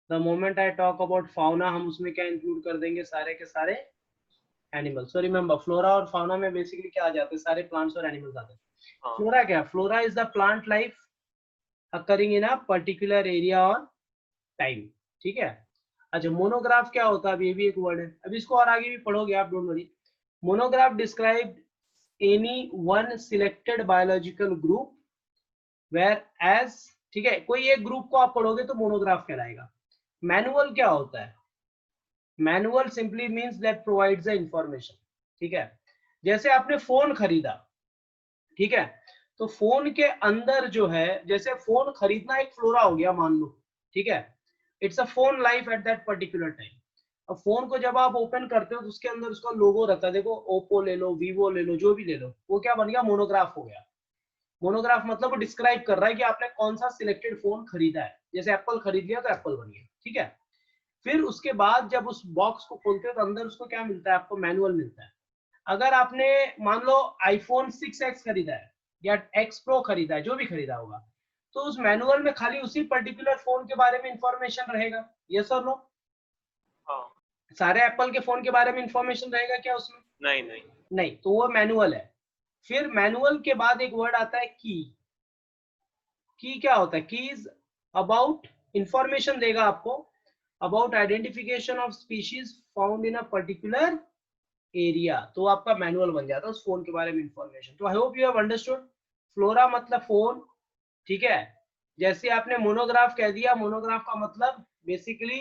The moment I talk about fauna, हम उसमें क्या इंक्लूड कर देंगे? सारे के सारे एनिमल्स. सो रिमेंबर, फ्लोरा और फाउना में बेसिकली क्या आ जाते हैं? सारे प्लांट्स और एनिमल्स आते हैं. हाँ. फ्लोरा क्या? Flora is the plant life occurring in a particular area और टाइम. ठीक है. अच्छा, मोनोग्राफ क्या होता है? अब ये भी एक वर्ड है, अब इसको और आगे भी पढ़ोगे आप, don't worry. Monograph describe any one selected biological group whereas, ठीक है, कोई एक ग्रुप को आप पढ़ोगे तो मोनोग्राफ कहलाएगा. मैनुअल क्या होता है? Manual simply means that provides the information. ठीक है. जैसे आपने फोन खरीदा, ठीक है, तो फोन के अंदर जो है, जैसे फोन खरीदना एक फ्लोरा हो गया मान लो. ठीक है. It's a phone life at that particular time. अब फोन को जब आप ओपन करते हो तो उसके अंदर उसका लोगो रहता है. देखो ओप्पो ले लो, वीवो ले लो, जो भी ले लो, वो क्या बन गया? मोनोग्राफ हो गया. मोनोग्राफ मतलब वो डिस्क्राइब कर रहा है कि आपने कौन सा सिलेक्टेड फोन खरीदा है. जैसे एप्पल खरीद लिया तो एप्पल बन गया. ठीक है. फिर उसके बाद जब उस बॉक्स को खोलते हो तो अंदर उसको क्या मिलता है? आपको मैनुअल मिलता है. अगर आपने मान लो आईफोन 6x खरीदा है या X Pro खरीदा है, जो भी खरीदा होगा, तो उस मैनुअल में खाली उसी पर्टिकुलर फोन के बारे में इंफॉर्मेशन रहेगा. यस और नो? हाँ. सारे एप्पल के फोन के बारे में इंफॉर्मेशन रहेगा क्या उसमें? नहीं नहीं. नहीं. तो वो मैनुअल है. फिर मैनुअल के बाद एक वर्ड आता है की. की क्या होता है? की इज अबाउट, इंफॉर्मेशन देगा आपको about identification of species found in a particular area. तो आपका मैनुअल बन जाता है उस फोन के बारे में इंफॉर्मेशन. तो I hope you have understood. Flora मतलब फोन. ठीक है. जैसे आपने मोनोग्राफ कह दिया, मोनोग्राफ का मतलब basically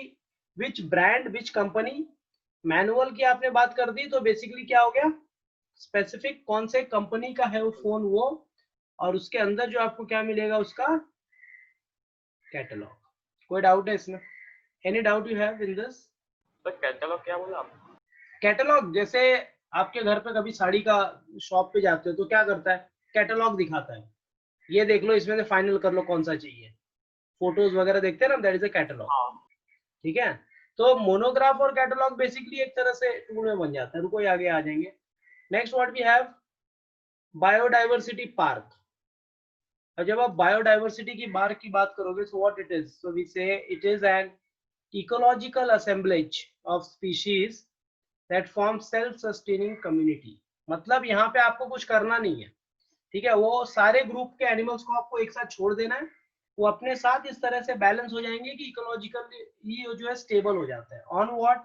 which brand, which company. Manual की आपने बात कर दी तो बेसिकली क्या हो गया? स्पेसिफिक कौन से कंपनी का है वो फोन, वो, और उसके अंदर जो आपको क्या मिलेगा? उसका कैटलॉग. कोई डाउट है इसमें? Any doubt you have in this? तो कैटलॉग क्या बोला आप? कैटलॉग, जैसे आपके घर पे कभी साड़ी का शॉप पे जाते हो तो क्या करता है? कैटलॉग दिखाता है. ये देख लो, इसमें से फाइनल कर लो कौन सा चाहिए. फोटोज वगैरह देखते हैं ना, दैट इज अ कैटलॉग. हाँ. ठीक है. तो मोनोग्राफ और कैटलॉग बेसिकली एक तरह से टूल में बन जाता है. रुको ये आगे आ जाएंगे. Next what we have? Biodiversity park. और जब आप बायोडाइवर्सिटी की पार्क की बात करोगे तो what it is? So we say it is an ecological assemblage of species that form self sustaining community. मतलब यहाँ पे आपको कुछ करना नहीं है. ठीक है. वो सारे ग्रुप के एनिमल्स को आपको एक साथ छोड़ देना है. वो अपने साथ इस तरह से बैलेंस हो जाएंगे कि इकोलॉजिकली जो है स्टेबल हो जाता है. On what?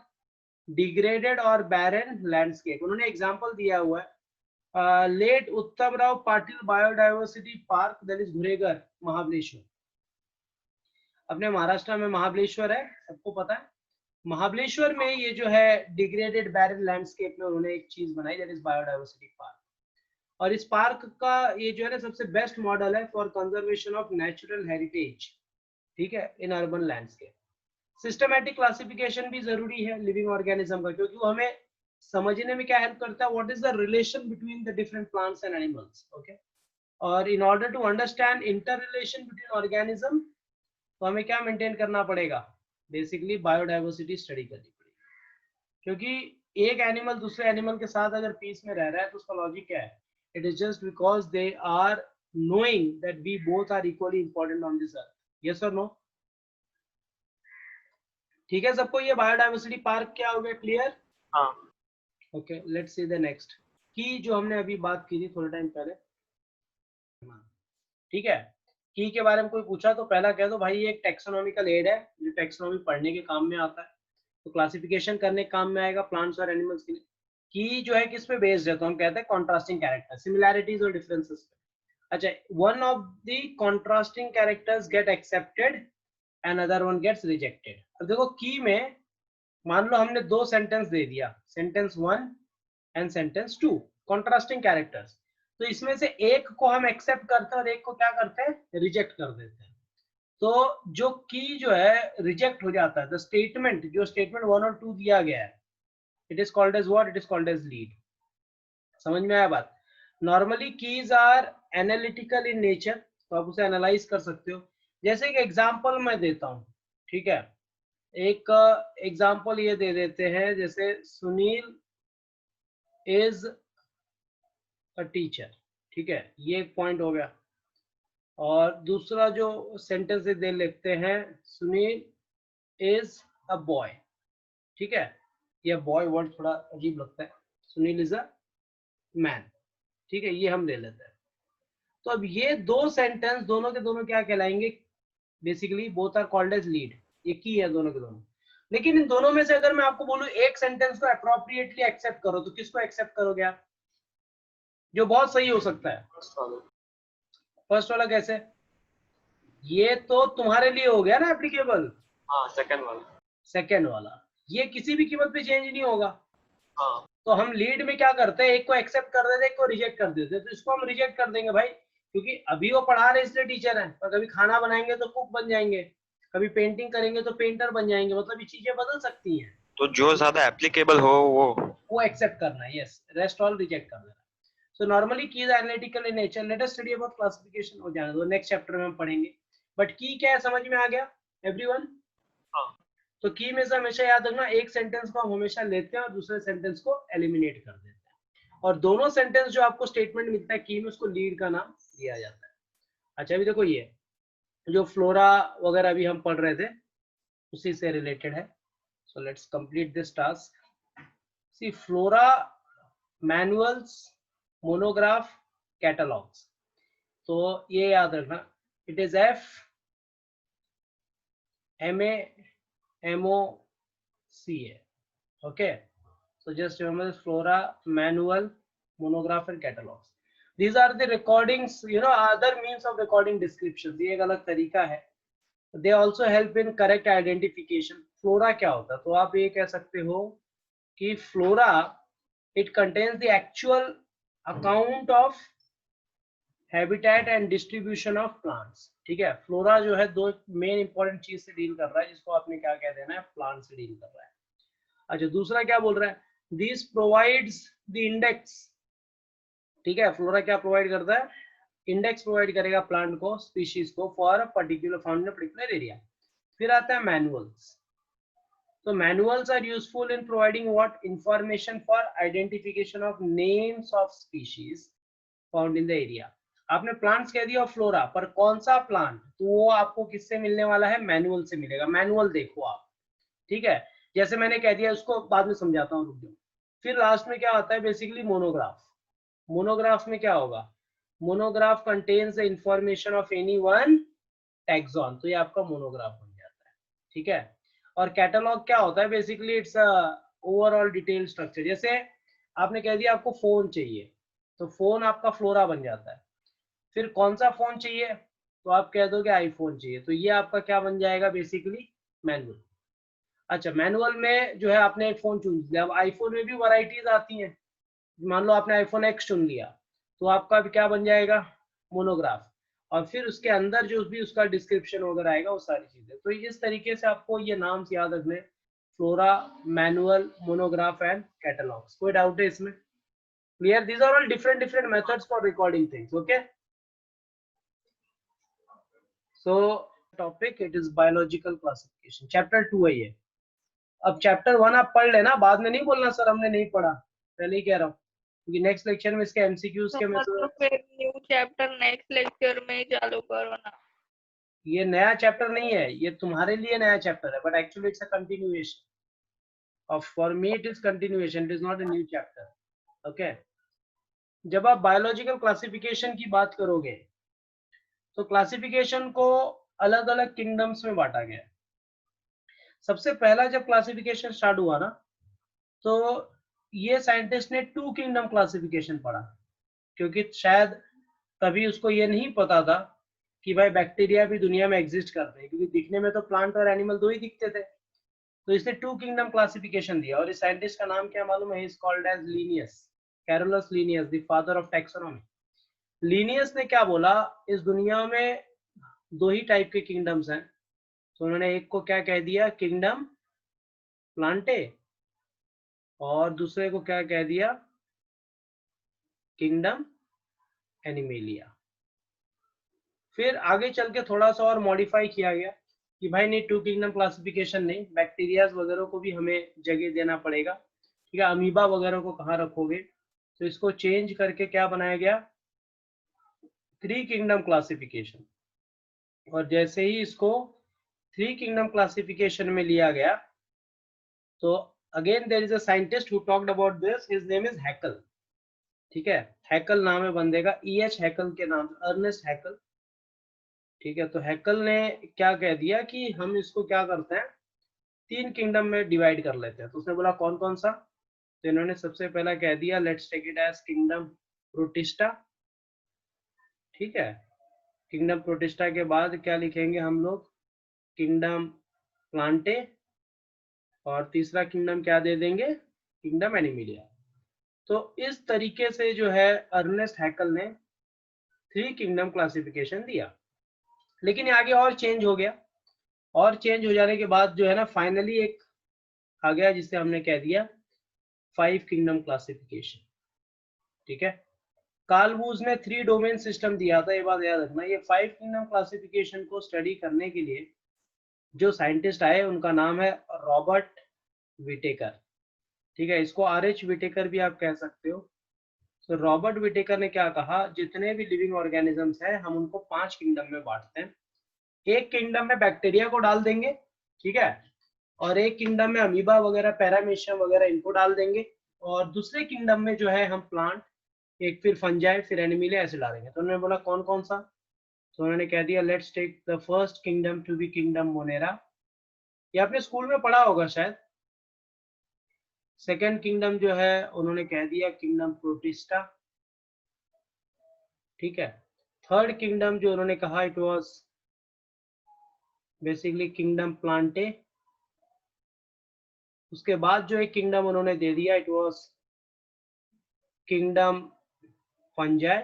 डिग्रेडेड और बैरन लैंडस्केप. उन्होंने एग्जांपल दिया हुआ है. Late Uttamrao Patil biodiversity park, that is Ghuregar, Mahabaleshwar. अपने महाराष्ट्र में महाबलेश्वर है, सबको पता है. महाबलेश्वर में ये जो है डिग्रेडेड बैरन लैंडस्केप में उन्होंने एक चीज बनाई, दैट इज बायोडाइवर्सिटी पार्क. और इस पार्क का ये जो है ना सबसे बेस्ट मॉडल है for conservation of natural heritage. ठीक है. In urban landscape. Systematic classification भी जरूरी है लिविंग ऑर्गेनिज्म का, क्योंकि वो हमें समझने में क्या हेल्प करता है? What is the relation between the different plants and animals. Okay. और in order to understand interrelation between organism, तो हमें क्या मेंटेन करना पड़ेगा? बेसिकली बायोडाइवर्सिटी स्टडी करनी पड़ेगी. क्योंकि एक एनिमल दूसरे एनिमल के साथ अगर पीस में रह रहा है तो उसका लॉजिक क्या है? It is just because they are knowing that we both are equally important on this earth. Yes or no? ठीक है सबको? ये बायोडाइवर्सिटी पार्क क्या हो गया? क्लियर? हाँ. Okay. Let's see the next. की जो हमने अभी बात की थी थोड़े टाइम पहले. ठीक है. की के बारे में कोई पूछा तो पहला कह दो भाई ये एक टेक्सोनॉमिकल एड है जो टेक्सोनॉमी पढ़ने के काम में आता है. तो क्लासिफिकेशन करने के काम में आएगा प्लांट्स और एनिमल्स के लिए. की जो है किस पे बेस्ड है? तो हम कहते हैं कॉन्ट्रास्टिंग कैरेक्टर, सिमिलैरिटीज और डिफरेंसेस पे. अच्छा, one of the contrasting characters get accepted and other one gets rejected. अब देखो की में मान लो हमने दो सेंटेंस दे दिया, sentence 1 and sentence 2, contrasting characters. तो इसमें से एक को हम एक्सेप्ट करते हैं और एक को क्या करते हैं, रिजेक्ट कर देते हैं। तो जो की जो है रिजेक्ट हो जाता है, द स्टेटमेंट, जो स्टेटमेंट 1 और 2 दिया गया है, it is called as what, it is called as lead. समझ में आया बात? Normally keys are analytical in nature, तो आप उसे एनालाइज कर सकते हो। जैसे एक एग्जांपल मैं देता हूँ, ठीक है, एक एग्जांपल ये दे देते हैं, जैसे सुनील इज अ टीचर, ठीक है, ये एक पॉइंट हो गया। और दूसरा जो सेंटेंस दे लेते हैं, सुनील इज अ बॉय, ठीक है, ये बॉय वर्ड थोड़ा अजीब लगता है, सुनील इज अ मैन, ठीक है, ये हम ले लेते हैं। तो अब ये दो सेंटेंस दोनों के दोनों क्या कहलाएंगे, basically both are called as lead, ये की है दोनों के दोनों। लेकिन इन दोनों में से अगर मैं आपको बोलूं एक सेंटेंस को अप्रोप्रिएटली एक्सेप्ट करो, तो किसको एक्सेप्ट करोगे आप, जो बहुत सही हो सकता है? फर्स्ट वाला कैसे? ये तो तुम्हारे लिए हो गया ना एप्लीकेबल। हाँ, सेकंड वाला। सेकेंड वाला ये किसी भी कीमत पे चेंज नहीं होगा। हाँ, तो हम लीड में क्या करते हैं, एक को एक्सेप्ट कर देते हैं, एक को रिजेक्ट कर देते हैं। तो इसको हम रिजेक्ट कर देंगे भाई, क्योंकि अभी वो पढ़ा रहे इसलिए टीचर हैं, पर कभी खाना बनाएंगे तो कुक बन जाएंगे, कभी पेंटिंग करेंगे तो पेंटर बन जाएंगे, मतलब ये चीजें बदल सकती हैं। तो जो ज्यादा एप्लीकेबल हो वो एक्सेप्ट करना है, यस, रेस्ट ऑल रिजेक्ट कर देना। So normally keys analytical in nature, let us study about classification, हो जाने दो, नेक्स्ट चैप्टर में हम पढ़ेंगे। बट की क्या है समझ में आ गया एवरीवन? हाँ। तो की में से हमेशा याद रखना, एक सेंटेंस को हम हमेशा लेते हैं और दूसरे सेंटेंस को एलिमिनेट कर देते हैं, और दोनों सेंटेंस जो आपको स्टेटमेंट मिलता है की में, उसको लीड का नाम दिया जाता है। अच्छा, अभी देखो ये जो फ्लोरा वगैरह अभी हम पढ़ रहे थे उसी से रिलेटेड है। So let's complete this task. See flora manuals, monograph, catalogues, तो ये याद रखना, it is FMAMOCA, okay? So just remember this: flora, manual, monograph and catalogs. These are the recordings, other means of recording descriptions. ये एक अलग तरीका है। They also help in correct identification. Flora क्या होता है, तो आप ये कह सकते हो कि flora, it contains the actual account of habitat and distribution of plants, ठीक है। फ्लोरा जो है दो मेन इंपॉर्टेंट चीज से डील कर रहा है, जिसको आपने क्या कह देना है, प्लांट से डील कर रहा है। अच्छा, दूसरा क्या बोल रहा है, दिस प्रोवाइड्स द इंडेक्स, ठीक है। फ्लोरा क्या प्रोवाइड करता है, इंडेक्स प्रोवाइड करेगा प्लांट को, स्पीशीज को, for a particular found in particular area. फिर आता है मैनुअल्स। तो manuals are useful in providing what, information for identification of names of species found in the area. आपने प्लांट्स कह दिया फ्लोरा, पर कौन सा प्लांट, तो वो आपको किससे मिलने वाला है, मैनुअल से मिलेगा। मैनुअल देखो आप, ठीक है, जैसे मैंने कह दिया, उसको बाद में समझाता हूँ, रुक जाओ। फिर लास्ट में क्या आता है, बेसिकली मोनोग्राफ। मोनोग्राफ में क्या होगा, monograph contains the information of any one taxon, तो ये आपका मोनोग्राफ बन जाता है, ठीक है। और कैटलॉग क्या होता है, basically it's overall detail structure. जैसे आपने कह दिया आपको फोन चाहिए, तो फोन आपका फ्लोरा बन जाता है। फिर कौन सा फोन चाहिए, तो आप कह दोगे आईफोन चाहिए, तो ये आपका क्या बन जाएगा, बेसिकली मैनुअल। अच्छा, मैनुअल में जो है आपने एक फोन चुन लिया, अब आईफोन में भी वैरायटीज आती हैं, मान लो आपने आईफोन X चुन लिया, तो आपका भी क्या बन जाएगा, मोनोग्राफ। और फिर उसके अंदर जो भी उसका डिस्क्रिप्शन वगैरह आएगा, वो सारी चीजें। तो इस तरीके से आपको ये नाम याद रखने, flora, manual, monograph and catalogues. कोई डाउट है इसमें? Clear? These are all different methods for recording things, okay. So topic, it is biological classification, chapter 2 है ये। अब चैप्टर 1 आप पढ़ लेना, बाद में नहीं बोलना सर हमने नहीं पढ़ा, पहले ही कह रहा हूँ, क्योंकि नेक्स्ट लेक्चर में इसके एमसीक्यूज के तो फिर न्यू चैप्टर नेक्स्ट लेक्चर में ही चालू करो ना। ये नया चैप्टर नहीं है, ये तुम्हारे लिए नया चैप्टर है, but actually it's a continuation of, for me it is continuation, it is not a new chapter, okay. जब आप बायोलॉजिकल क्लासिफिकेशन की बात करोगे, तो क्लासिफिकेशन को अलग अलग किंगडम्स में बांटा गया है। सबसे पहला जब क्लासिफिकेशन स्टार्ट हुआ ना, तो ये साइंटिस्ट ने 2 किंगडम क्लासिफिकेशन पढ़ा, क्योंकि शायद तभी उसको ये नहीं पता था कि भाई बैक्टीरिया भी दुनिया में एग्जिस्ट करते हैं, क्योंकि दिखने में तो प्लांट और एनिमल दो ही दिखते थे। तो इसने 2 किंगडम क्लासिफिकेशन दिया, और इस साइंटिस्ट का नाम क्या मालूम है, is called as Linnaeus, Carolus Linnaeus, the father of taxonomy. Linnaeus ने क्या बोला, इस दुनिया में दो ही टाइप के किंगडम्स हैं, तो उन्होंने एक को क्या कह दिया, किंगडम प्लांटे, और दूसरे को क्या कह दिया, किंगडम एनिमेलिया। फिर आगे चल के थोड़ा सा और मॉडिफाई किया गया कि भाई नहीं, टू किंगडम क्लासिफिकेशन नहीं, बैक्टीरियाज वगैरह को भी हमें जगह देना पड़ेगा, ठीक है, अमीबा वगैरह को कहाँ रखोगे, तो इसको चेंज करके क्या बनाया गया, थ्री किंगडम क्लासिफिकेशन। और जैसे ही इसको थ्री किंगडम क्लासिफिकेशन में लिया गया, तो again there is a scientist who talked about this, his name is Haeckel, ठीक है, हैकल नाम है बंदे का, EH हैकल के नाम, अर्नेस्ट हैकल, ठीक है। तो हैकल ने क्या कह दिया कि हम इसको क्या करते हैं, तीन किंगडम में डिवाइड कर लेते हैं। तो उसने बोला कौन कौन सा, तो इन्होंने सबसे पहला कह दिया, let's take it as kingdom protista, ठीक है। किंगडम प्रोटिस्टा के बाद क्या लिखेंगे हम लोग, किंगडम प्लांटे, और तीसरा किंगडम क्या दे देंगे, किंगडम एनिमिलिया। तो इस तरीके से जो है अर्नेस्ट हैकल ने थ्री किंगडम क्लासिफिकेशन दिया। लेकिन ये आगे और चेंज हो गया, और चेंज हो जाने के बाद जो है ना, फाइनली एक आ गया जिसे हमने कह दिया फाइव किंगडम क्लासिफिकेशन, ठीक है। कार्ल वूज ने थ्री डोमेन सिस्टम दिया था, ये बात याद रखना। ये फाइव किंगडम क्लासिफिकेशन को स्टडी करने के लिए जो साइंटिस्ट आए उनका नाम है रॉबर्ट विटेकर, ठीक है, इसको RH विटेकर भी आप कह सकते हो। तो रॉबर्ट विटेकर ने क्या कहा, जितने भी लिविंग ऑर्गेनिजम्स हैं हम उनको 5 किंगडम में बांटते हैं। एक किंगडम में बैक्टीरिया को डाल देंगे, ठीक है, और एक किंगडम में अमीबा वगैरह, पैरामीशियम वगैरह इनको डाल देंगे, और दूसरे किंगडम में जो है हम प्लांट, एक फिर फंजाई, फिर एनिमिलिया, ऐसे डालेंगे। तो उन्होंने बोला कौन कौन सा, तो उन्होंने कह दिया let's take the first kingdom to be kingdom monera, ये आपने स्कूल में पढ़ा होगा शायद। सेकेंड किंगडम जो है उन्होंने कह दिया किंगडम प्रोटिस्टा, ठीक है। थर्ड किंगडम जो उन्होंने कहा, it was basically kingdom Plantae. उसके बाद जो एक किंगडम उन्होंने दे दिया, इट वाज किंगडम फंजाई,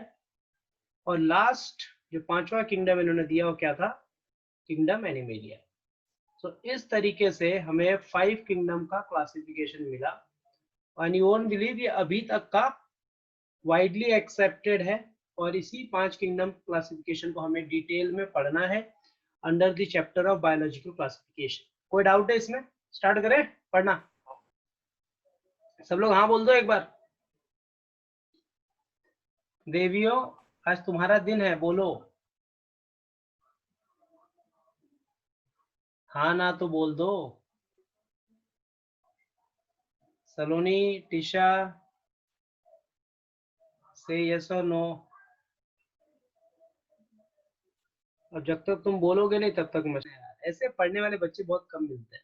और लास्ट जो पांचवा किंगडम इन्होंने दिया वो क्या था, किंगडम एनिमेलिया। तो इस तरीके से हमें 5 किंगडम का क्लासिफिकेशन मिला, एंड यू वोंट बिलीव ये अभी तक का वाइडली एक्सेप्टेड है, और इसी 5 किंगडम क्लासिफिकेशन को हमें डिटेल में पढ़ना है under the chapter of biological classification. कोई डाउट है इसमें, स्टार्ट करें पढ़ना, सब लोग हाँ बोल दो एक बार। देवियो आज तुम्हारा दिन है, बोलो हाँ ना तो बोल दो। सलोनी, टिशा, से यस और नो। अब जब तक तुम बोलोगे नहीं तब तक मैं, ऐसे पढ़ने वाले बच्चे बहुत कम मिलते हैं।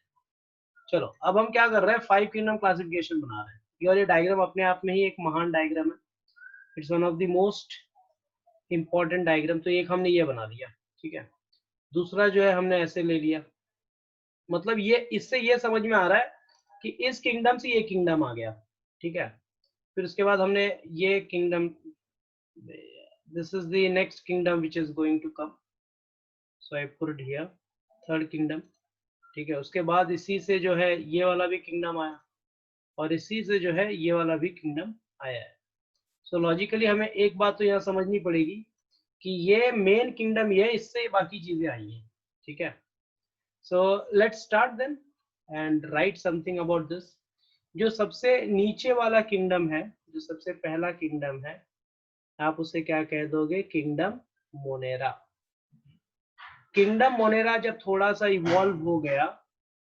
चलो अब हम क्या कर रहे हैं, 5 किंगडम क्लासिफिकेशन बना रहे हैं। और ये डायग्राम अपने आप में ही एक महान डायग्राम है, it's one of the most important diagram. तो एक हमने ये बना लिया, ठीक है, दूसरा जो है हमने ऐसे ले लिया, मतलब ये इससे ये समझ में आ रहा है कि इस किंगडम से ये किंगडम आ गया, ठीक है। फिर उसके बाद हमने ये kingdom, this is the next kingdom which is going to come, so I put here third kingdom, ठीक है। उसके बाद इसी से जो है ये वाला भी किंगडम आया, और इसी से जो है ये वाला भी किंगडम आया है। सो लॉजिकली हमें एक बात तो यहाँ समझनी पड़ेगी कि ये मेन किंगडम ये है, इससे बाकी चीजें आई हैं, ठीक है। So let's start then and write something about this. जो सबसे नीचे वाला किंगडम है, जो सबसे पहला किंगडम है, आप उसे क्या कह दोगे, किंगडम मोनेरा। किंगडम मोनेरा जब थोड़ा सा इवॉल्व हो गया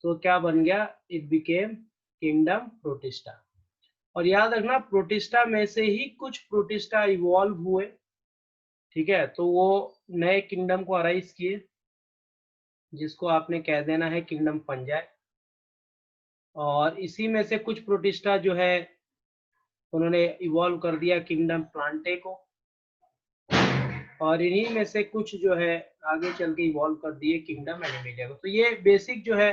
तो क्या बन गया, इट बिकेम किंगडम प्रोटिस्टा। और याद रखना प्रोटिस्टा में से ही कुछ प्रोटिस्टा इवॉल्व हुए, ठीक है, तो वो नए किंगडम को अराइज किए, जिसको आपने कह देना है किंगडम फंजाई। और इसी में से कुछ प्रोटिस्टा जो है उन्होंने इवॉल्व कर दिया किंगडम प्लांटे को, और इन्हीं में से कुछ जो है आगे चल के इवॉल्व कर दिए किंगडम एनिमेलिया को। तो ये बेसिक जो है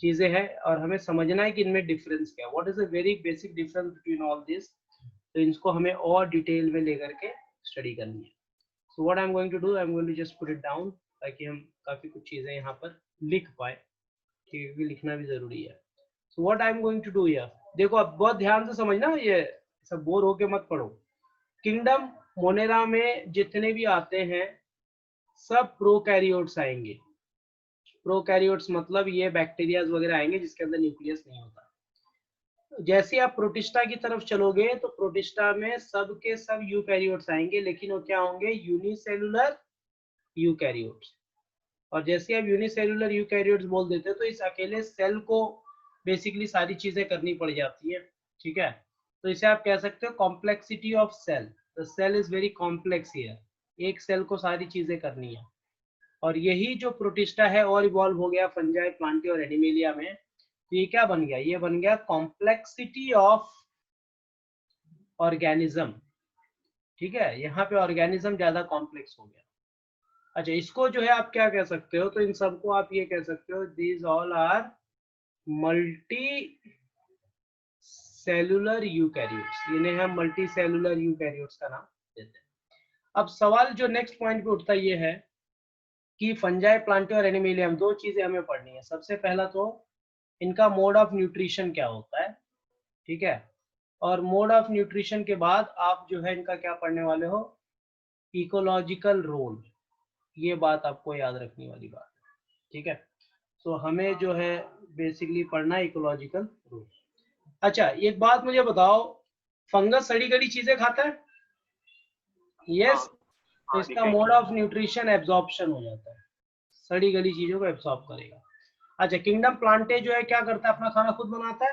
चीजें हैं, और हमें समझना है कि इनमें डिफरेंस क्या है, what is a very basic difference between all this. तो इसको हमें और डिटेल में लेकर के स्टडी करनी है। So what I am going to do, I am going to just put it down ताकि हम काफी कुछ चीजें यहाँ पर लिख पाए, ठीक है, क्योंकि लिखना भी जरूरी है। So what I am going to do here, देखो अब बहुत ध्यान से समझना, ये सब बोर होके मत पढ़ो। किंगडम मोनेरा में जितने भी आते हैं सब प्रोकैरियोट्स आएंगे। प्रोकैरियोट्स मतलब ये बैक्टीरिया वगैरह आएंगे जिसके अंदर न्यूक्लियस नहीं होता। जैसे आप प्रोटिस्टा की तरफ चलोगे तो प्रोटिस्टा में सब के सब यूकैरियोट्स आएंगे, लेकिन वो क्या होंगे, यूनिसेलुलर यूकैरियोट्स। और जैसे आप यूनिसेलुलर यूकैरियोट्स बोल देते हो तो इस अकेले सेल को बेसिकली सारी चीजें करनी पड़ जाती है, ठीक है। तो इसे आप कह सकते हो complexity of cell, the cell is very complex here, एक सेल को सारी चीजें करनी है। और यही जो प्रोटिस्टा है और इवॉल्व हो गया फंजाई, प्लांटी और एनिमेलिया में, तो ये क्या बन गया, ये बन गया कॉम्प्लेक्सिटी ऑफ ऑर्गेनिज्म, ठीक है, यहाँ पे ऑर्गेनिज्म ज्यादा कॉम्प्लेक्स हो गया। अच्छा, इसको जो है आप क्या कह सकते हो, तो इन सबको आप ये कह सकते हो these all are multicellular eukaryotes, इन्हें हम मल्टी सेलुलर यूकैरियोट्स का नाम देते हैं। अब सवाल जो नेक्स्ट पॉइंट पे उठता ये है कि फंजाई, प्लांटी और एनिमेलियम, दो चीजें हमें पढ़नी है। सबसे पहला तो इनका मोड ऑफ न्यूट्रिशन क्या होता है, ठीक है, और मोड ऑफ न्यूट्रिशन के बाद आप जो है इनका क्या पढ़ने वाले हो, इकोलॉजिकल रोल, ये बात आपको याद रखने वाली बात है, ठीक है। तो हमें जो है बेसिकली पढ़ना है इकोलॉजिकल रोल। अच्छा, एक बात मुझे बताओ, फंगस सड़ी गली चीजें खाता है? यस। तो इसका मोड ऑफ न्यूट्रिशन एब्जॉर्प्शन हो जाता है, सड़ी गली चीजों को एब्जॉर्ब करेगा। अच्छा, किंगडम प्लांटे जो है क्या करता है, अपना खाना खुद बनाता है,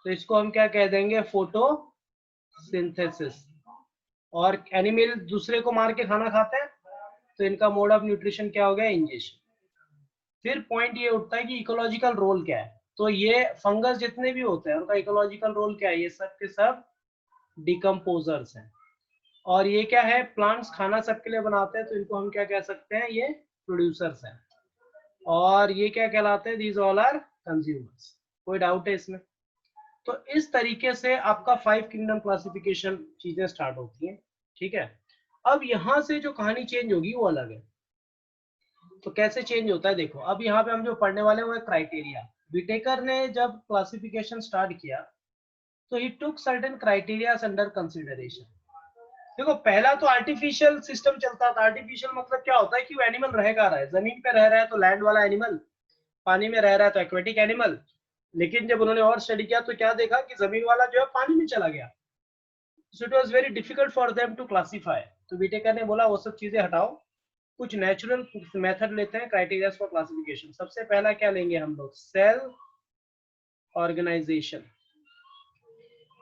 तो इसको हम क्या कह देंगे, फोटोसिंथेसिस। और एनिमल दूसरे को मार के खाना खाते हैं, तो इनका मोड ऑफ न्यूट्रिशन क्या हो गया, इंजेक्शन। फिर पॉइंट ये उठता है कि इकोलॉजिकल रोल क्या है, तो ये फंगस जितने भी होते हैं उनका इकोलॉजिकल रोल क्या है, ये सब के सब डिकम्पोजर्स हैं। और ये क्या है, प्लांट्स खाना सबके लिए बनाते हैं, तो इनको हम क्या कह सकते हैं, ये प्रोड्यूसर्स हैं। और ये क्या कहलाते हैं, दीज ऑल आर कंज्यूमर्स। कोई डाउट है इसमें? तो इस तरीके से आपका 5 किंगडम क्लासिफिकेशन चीजें स्टार्ट होती हैं, ठीक है। अब यहाँ से जो कहानी चेंज होगी वो अलग है। तो कैसे चेंज होता है, देखो अब यहाँ पे हम जो पढ़ने वाले हैं वो है क्राइटेरिया। विटेकर ने जब क्लासिफिकेशन स्टार्ट किया तो ही टुक सर्टेन क्राइटेरिया अंडर कंसिडरेशन। देखो पहला तो आर्टिफिशियल सिस्टम चलता था। आर्टिफिशियल मतलब क्या होता है कि वो एनिमल रह कहाँ रहा है, जमीन पे रह रहा है तो लैंड वाला एनिमल, पानी में रह रहा है तो एक्वेटिक एनिमल। लेकिन जब उन्होंने और स्टडी किया तो क्या देखा कि जमीन वाला जो है पानी में चला गया। So it was very difficult for them to classify. तो विटेकर ने बोला वो सब चीजें हटाओ, कुछ नेचुरल मेथड लेते हैं क्राइटेरिया फॉर क्लासिफिकेशन। सबसे पहला क्या लेंगे हम लोग, सेल ऑर्गेनाइजेशन।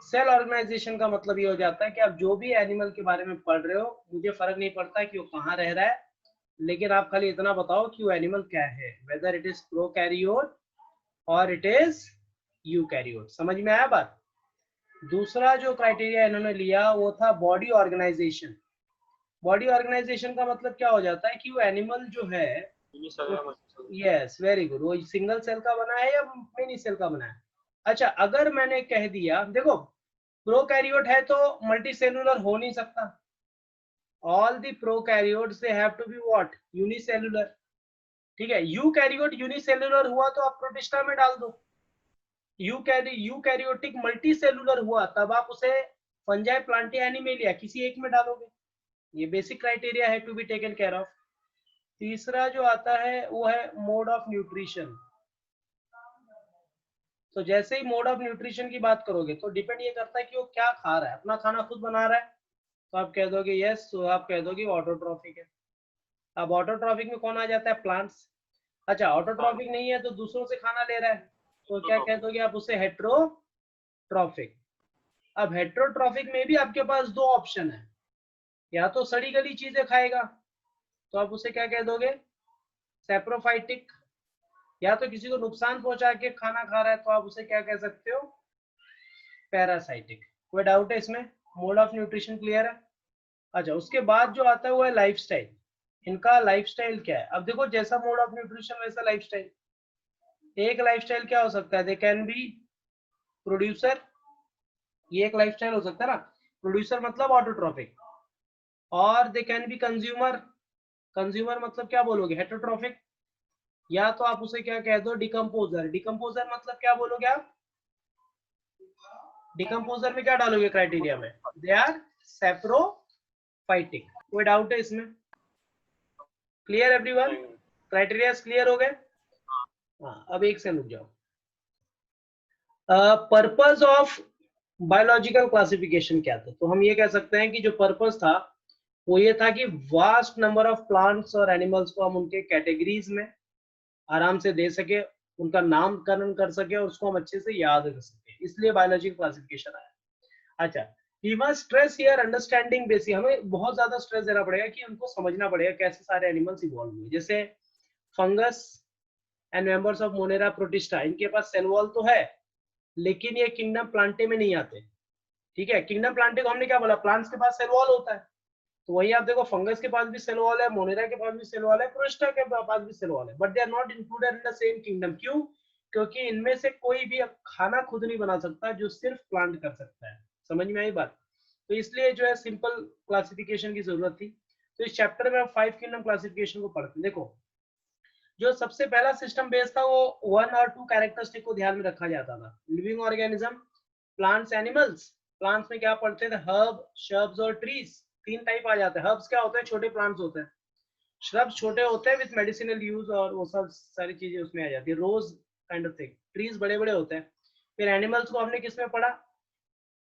सेल ऑर्गेनाइजेशन का मतलब ये हो जाता है कि आप जो भी एनिमल के बारे में पढ़ रहे हो, मुझे फर्क नहीं पड़ता कि वो कहाँ रह रहा है, लेकिन आप खाली इतना बताओ कि वो एनिमल क्या है, वेदर इट इज प्रोकैरियोट और इट इज यूकैरियोट। समझ में आया बात? दूसरा जो क्राइटेरिया इन्होंने लिया वो था बॉडी ऑर्गेनाइजेशन। बॉडी ऑर्गेनाइजेशन का मतलब क्या हो जाता है कि वो एनिमल जो है, यस वेरी गुड, वो सिंगल सेल का बना है या मेनी सेल का बना है। अच्छा, अगर मैंने कह दिया, देखो प्रोकैरियोट है तो मल्टी सेलुलर हो नहीं सकता। All the prokaryotes they have to be what, unicellular, ठीक है। यूकैरियोट यूनिसेलुलर हुआ तो आप प्रोटिस्टा में डाल दो। यूकैरियोटिक मल्टी सेलुलर हुआ तब आप उसे फंजाई, प्लांटी, एनिमेलिया किसी एक में डालोगे। ये बेसिक क्राइटेरिया है to be taken care of. तीसरा जो आता है वो है मोड ऑफ न्यूट्रिशन। तो जैसे ही मोड ऑफ न्यूट्रिशन की बात करोगे तो डिपेंड ये करता है कि वो क्या खा रहा है, अपना खाना खुद बना रहा है तो आप कह दोगे यस, तो आप कह दोगे ऑटोट्रॉफिक है। अब ऑटोट्रॉफिक में कौन आ जाता है, प्लांट्स। अच्छा, ऑटोट्रॉफिक नहीं है तो दूसरों से खाना ले रहा है तो क्या कह दोगे आप उसे, हेट्रोट्रॉफिक। अब हेट्रोट्रॉफिक में भी आपके पास दो ऑप्शन है, या तो सड़ी गली चीजें खाएगा तो आप उसे क्या कह दोगे, सैप्रोफाइटिक, या तो किसी को नुकसान पहुंचा के खाना खा रहा है तो आप उसे क्या कह सकते हो, पैरासाइटिक। कोई डाउट है इसमें? मोड ऑफ न्यूट्रिशन क्लियर है? अच्छा, उसके बाद जो आता है वो है लाइफस्टाइल। इनका लाइफस्टाइल क्या है, अब देखो जैसा मोड ऑफ न्यूट्रिशन वैसा लाइफस्टाइल। एक लाइफस्टाइल क्या हो सकता है, दे कैन बी प्रोड्यूसर, ये एक लाइफस्टाइल हो सकता है ना। प्रोड्यूसर मतलब ऑटोट्रॉफिक, और दे कैन बी कंज्यूमर। कंज्यूमर मतलब क्या बोलोगे, हेटेरोट्रॉफिक, या तो आप उसे क्या कह दो, डिकम्पोजर। डिकम्पोजर मतलब क्या बोलोगे आप, डिकम्पोजर में क्या डालोगे क्राइटेरिया में, दे आर सैप्रोफाइटिक। कोई डाउट है इसमें? क्लियर एवरीवन, क्राइटेरिया क्लियर हो गए? हाँ, अब एक से रुक जाओ। पर्पस ऑफ बायोलॉजिकल क्लासिफिकेशन क्या था? तो हम ये कह सकते हैं कि जो पर्पस था वो ये था कि वास्ट नंबर ऑफ प्लांट्स और एनिमल्स को हम उनके कैटेगरीज में आराम से दे सके, उनका नामकरण कर सके और उसको हम अच्छे से याद कर सके, इसलिए बायोलॉजिकल क्लासिफिकेशन आया। अच्छा, we must stress here understanding basic, हमें बहुत ज्यादा स्ट्रेस देना पड़ेगा कि उनको समझना पड़ेगा कैसे सारे एनिमल्स इवॉल्व हुए। जैसे fungus and members of Monera protista, इनके पास सेल वॉल तो है लेकिन ये किंगडम प्लांटे में नहीं आते। ठीक है, किंगडम प्लांटे को हमने क्या बोला, प्लांट्स के पास सेल वॉल होता है, तो वही आप देखो फंगस के पास भी सेल वॉल है, मोनेरा के पास भी सेल वॉल है, प्रोटिस्टा के पास भी सेल वॉल है, but they are not included in the same kingdom. क्यों? क्योंकि इनमें से कोई भी खाना खुद नहीं बना सकता जो सिर्फ प्लांट कर सकता है। समझ में आई बात? तो इसलिए जो है सिंपल क्लासिफिकेशन की जरूरत थी। तो इस चैप्टर में हम 5 किंगडम क्लासिफिकेशन को पढ़ते हैं। देखो, जो सबसे पहला सिस्टम बेस था वो 1 और 2 कैरेक्टरिस्टिक को ध्यान में रखा जाता था। Living organism, plants, animals. Plants में क्या पढ़ते थे, हर्ब, शर्ब्स और ट्रीज। 3 टाइप आ जाते हैं। हर्ब्स क्या होते हैं, छोटे प्लांट्स होते हैं। श्रब्स छोटे होते हैं विद मेडिसिनल यूज और वो सब सारी चीजें उसमें आ जाती है, रोज काइंड ऑफ थिंग। ट्रीज बड़े बड़े होते हैं। फिर एनिमल्स को हमने किसमें पढ़ा,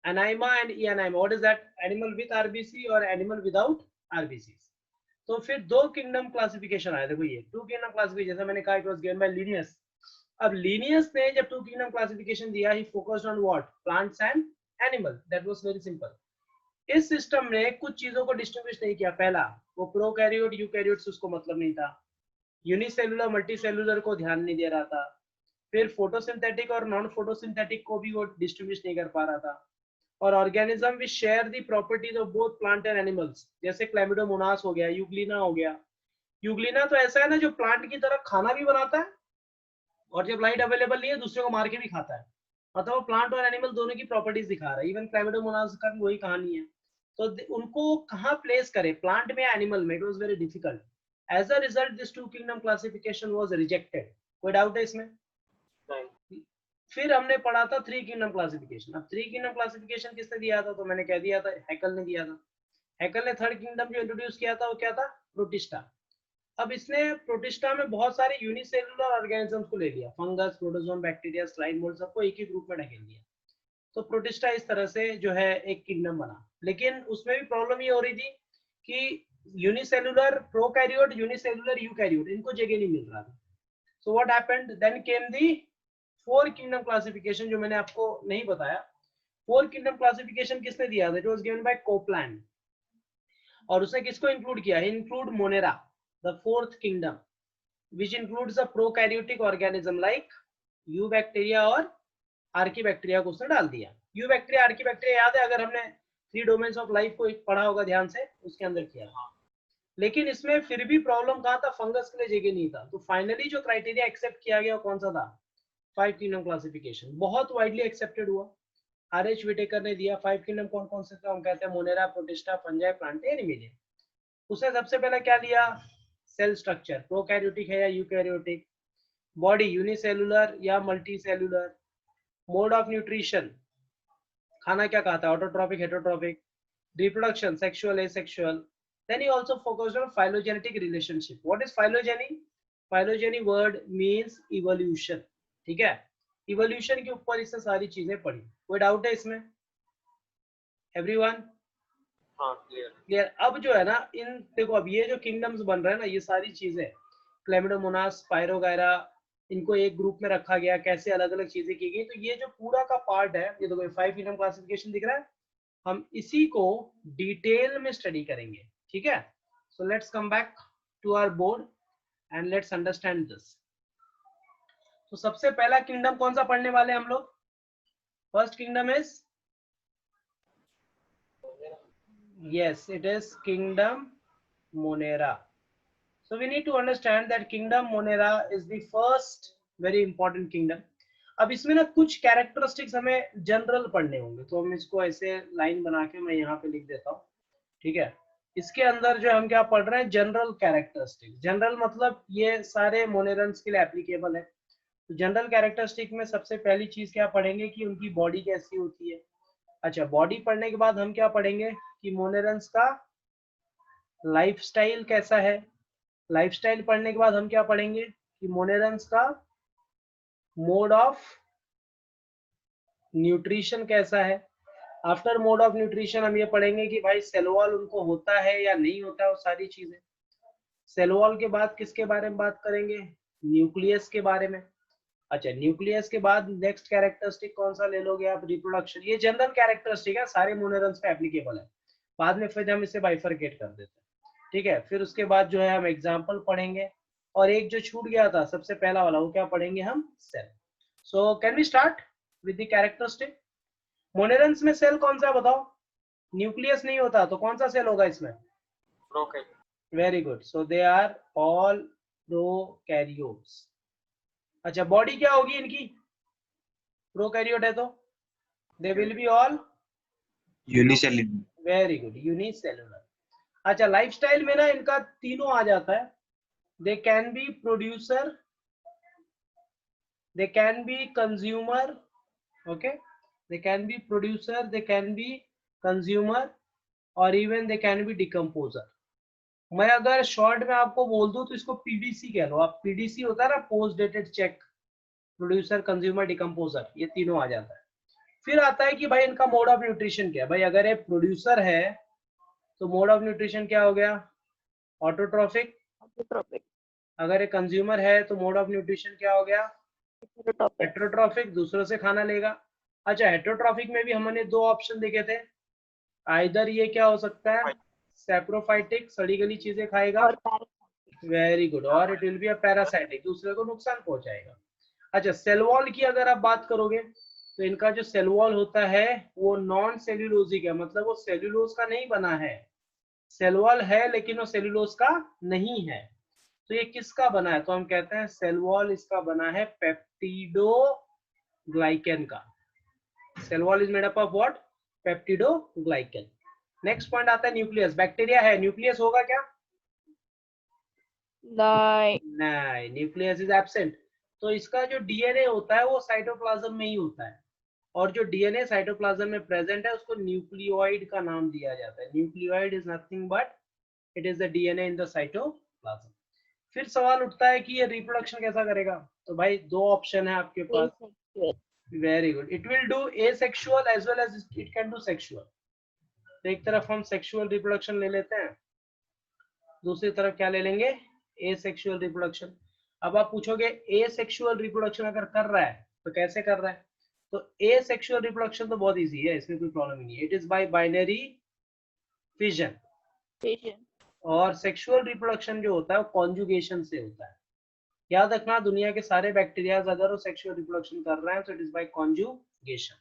anaima and enaima. What is that, animal with RBC और एनिमल विदाउट आरबीसी। तो फिर 2 किंगडम क्लासिफिकेशन आया। देखो ये 2 किंगडम क्लासिफिकेशन, जैसा मैंने कहा, it was given by Linnaeus. अब लिनियस ने जब 2 किंगडम क्लासिफिकेशन दिया, he focused on what, plants and animal. That was very simple. इस सिस्टम ने कुछ चीजों को डिस्टिंग्विश नहीं किया। पहला, वो प्रोकैरियोट यूकैरियोट्स उसको मतलब नहीं था। यूनिसेलुलर मल्टीसेलुलर को ध्यान नहीं दे रहा था। फिर फोटोसिंथेटिक और नॉन फोटोसिंथेटिक को भी वो डिस्टिंग्विश नहीं कर पा रहा था। और organism which share the properties of both plant and animals, जैसे क्लैमिडोमोनास हो गया, यूग्लिना हो गया। यूग्लिना तो ऐसा है ना जो प्लांट की तरह खाना भी बनाता है और जब लाइट अवेलेबल नहीं है दूसरे को मार के भी खाता है। मतलब वो प्लांट और एनिमल दोनों की प्रॉपर्टीज दिखा रहा है। इवन क्लैमिडोमोनास का भी वही कहानी है। तो उनको कहाँ प्लेस करे, प्लांट में या एनिमल में, it was very difficult. As a result this 2 kingdom classification was rejected. कोई डाउट है इसमें? फिर हमने पढ़ा था 3 किंगडम क्लासिफिकेशन। अब 3 किंगडम क्लासिफिकेशन किसने दिया था, तो मैंने कह दिया था, हैकल ने दिया था। हैकल ने 3rd किंगडम जो इंट्रोड्यूस किया था वो क्या था, प्रोटिस्टा। अब इसने प्रोटिस्टा में बहुत सारे यूनिसेलुलर ऑर्गेनिजम्स को ले लिया, fungus, protozoan, bacteria, slime mould, सबको एक ही ग्रुप में ढकेल दिया। तो प्रोटिस्टा इस तरह से जो है एक किंगडम बना। लेकिन उसमें भी प्रॉब्लम ये हो रही थी कि यूनिसेलुलर प्रोकैरियोट, यूनिसेलुलर यूकैरियोट, इनको जगह नहीं मिल रहा था। So what happened, then came the 4 kingdom classification, जो मैंने आपको नहीं बताया। 4 किंगडम क्लासिफिकेशन किसने दिया था, it was given bye Copeland. और उसने किसको इंक्लूड किया, include Monera, the 4th kingdom, which includes the prokaryotic organism like eubacteria और आर्कीबैक्टीरिया को उसने डाल दिया। यूबैक्टीरिया, आर्कीबैक्टीरिया याद है, अगर हमने 3 डोमेन्स ऑफ लाइफ को पढ़ा होगा ध्यान से, उसके अंदर किया। लेकिन इसमें फिर भी प्रॉब्लम कहाँ था, फंगस के लिए जगह नहीं था। तो फाइनली जो क्राइटेरिया एक्सेप्ट किया गया कौन सा था, 5 किंगडम क्लासिफिकेशन। बहुत वाइडली एक्सेप्टेड हुआ। आर.एच. विटेकर ने दिया। 5 किंगडम कौन कौन से थे, हम कहते हैं Monera, protista, fungi, Plantae, Animalia. उसने सबसे पहले क्या दिया, सेल स्ट्रक्चर, प्रोकैरियोटिक है या यूकैरियोटिक, बॉडी यूनिसेलुलर या मल्टीसेलुलर, मोड ऑफ न्यूट्रिशन, खाना क्या खाता है, autotrophic, heterotrophic, reproduction, sexual, asexual. Then he also focused on phylogenetic relationship. What is phylogeny, phylogeny word means evolution. ठीक है, इवोल्यूशन के ऊपर इससे सारी चीजें पढ़ी। कोई डाउट है इसमें एवरीवन? हाँ, क्लियर। क्लियर। अब जो है ना, इन देखो, अब ये जो किंगडम्स बन रहे हैं ना, ये सारी चीजें, क्लैमिडोमोनास, स्पाइरोगायरा, इनको एक ग्रुप में रखा गया, कैसे अलग अलग चीजें की गई। तो ये जो पूरा का पार्ट है, ये देखो 5 किंगडम क्लासिफिकेशन दिख रहा है, हम इसी को डिटेल में स्टडी करेंगे। ठीक है, so let's come back to our board and let's understand this. तो सबसे पहला किंगडम कौन सा पढ़ने वाले हम लोग, first kingdom is, yes, it is kingdom Monera. So we need to understand that kingdom Monera is the first very important kingdom. अब इसमें ना कुछ कैरेक्टरिस्टिक्स हमें जनरल पढ़ने होंगे, तो हम इसको ऐसे लाइन बना के मैं यहाँ पे लिख देता हूँ। ठीक है, इसके अंदर जो हम क्या पढ़ रहे हैं, जनरल कैरेक्टरिस्टिक। जनरल मतलब ये सारे मोनेरन्स के लिए एप्लीकेबल है। तो जनरल कैरेक्टरिस्टिक में सबसे पहली चीज क्या पढ़ेंगे कि उनकी बॉडी कैसी होती है। अच्छा, बॉडी पढ़ने के बाद हम क्या पढ़ेंगे कि मोनेरन्स का लाइफस्टाइल कैसा है। लाइफस्टाइल पढ़ने के बाद हम क्या पढ़ेंगे कि मोनेरन्स का मोड ऑफ न्यूट्रिशन कैसा है। आफ्टर मोड ऑफ न्यूट्रिशन हम ये पढ़ेंगे कि भाई सेल वॉल उनको होता है या नहीं होता है, वो सारी चीजें। सेल वॉल के बाद किसके बारे में बात करेंगे, न्यूक्लियस के बारे में। अच्छा, न्यूक्लियस के बाद नेक्स्ट कैरेक्टरिस्टिक कौन सा ले लोगे आप, रिप्रोडक्शन। ये जनरल कैरेक्टरिस्टिक है, सारे मोनेरन्स पे एप्लीकेबल है। बाद में फिर हम इसे बाइफरकेट कर देते हैं, ठीक है। फिर उसके बाद जो है हम एग्जाम्पल पढ़ेंगे, और एक जो छूट गया था सबसे पहला वाला, वो क्या पढ़ेंगे हम, cell. So can we start with the characteristic. Monerans में सेल कौन सा बताओ, न्यूक्लियस नहीं होता तो कौन सा सेल होगा इसमें, prokaryote. Very good, so they are all prokaryotes. अच्छा, बॉडी क्या होगी इनकी, प्रोकैरियोट है तो they will be all unicellular. Very good, unicellular. अच्छा, लाइफस्टाइल में ना इनका तीनों आ जाता है। They can be producer, they can be consumer, okay, they can be producer, they can be consumer, और even they can be decomposer। मैं अगर शॉर्ट में आपको बोल दूं तो इसको पीडीसी कह लो आप। पीडीसी होता है ना, post dated cheque, producer, consumer, decomposer, ये तीनों आ जाता है। फिर आता है कि भाई इनका मोड ऑफ न्यूट्रिशन क्या है। भाई अगर ये प्रोड्यूसर है तो मोड ऑफ न्यूट्रिशन क्या हो गया, ऑटोट्रॉफिक। ऑटोट्रोपिक, अगर ये कंज्यूमर है तो मोड ऑफ न्यूट्रिशन क्या हो गया, हेटेरोटॉपिक। हेटेरोट्रॉफिक, दूसरों से खाना लेगा। अच्छा, हेटेरोट्रॉफिक में भी हमने दो ऑप्शन देखे थे, आइदर ये क्या हो सकता है, सैप्रोफाइटिक, सड़ी गली चीजें खाएगा, और पैरासाइटिक। वेरी गुड, और it will be a parasitic, दूसरे को नुकसान पहुंचाएगा। अच्छा, सेल वॉल की अगर आप बात करोगे तो इनका जो सेल वॉल होता है वो नॉन सेल्यूलोजिक है, मतलब वो सेल्यूलोज का नहीं बना है। सेल वॉल है लेकिन वो सेल्यूलोज का नहीं है। तो ये किसका बना है, तो हम कहते हैं सेल वॉल इसका बना है पेप्टिडोग्लाइकन का। Cell wall is made up of what, peptidoglycan. Next point आता है न्यूक्लियस। बैक्टीरिया है, न्यूक्लियस होगा क्या, नहीं, न्यूक्लियस इज एब्सेंट। तो इसका जो डीएनए होता है वो साइटोप्लाज्म में ही होता है, और जो डीएनए साइटोप्लाज्म में प्रेजेंट है उसको न्यूक्लियोइड का नाम दिया जाता है। Nucleoid is nothing but it is the DNA in the cytoplasm. फिर सवाल उठता है कि ये रिप्रोडक्शन कैसा करेगा। तो भाई दो ऑप्शन है आपके पास, very good, it will do asexual as well as it can do sexual. तो एक तरफ हम सेक्सुअल रिप्रोडक्शन ले लेते हैं, दूसरी तरफ क्या ले लेंगे, एसेक्सुअल रिप्रोडक्शन। अब आप पूछोगे एसेक्सुअल रिप्रोडक्शन अगर कर रहा है तो कैसे कर रहा है, तो एसेक्सुअल रिप्रोडक्शन तो बहुत इजी है, इसमें कोई प्रॉब्लम नहीं है। It is by binary fission, और सेक्सुअल रिप्रोडक्शन जो होता है वो कॉन्जुगेशन से होता है। याद रखना, दुनिया के सारे बैक्टीरिया अगर वो सेक्सुअल रिप्रोडक्शन कर रहे हैं तो इट इज बाय कॉन्जुगेशन।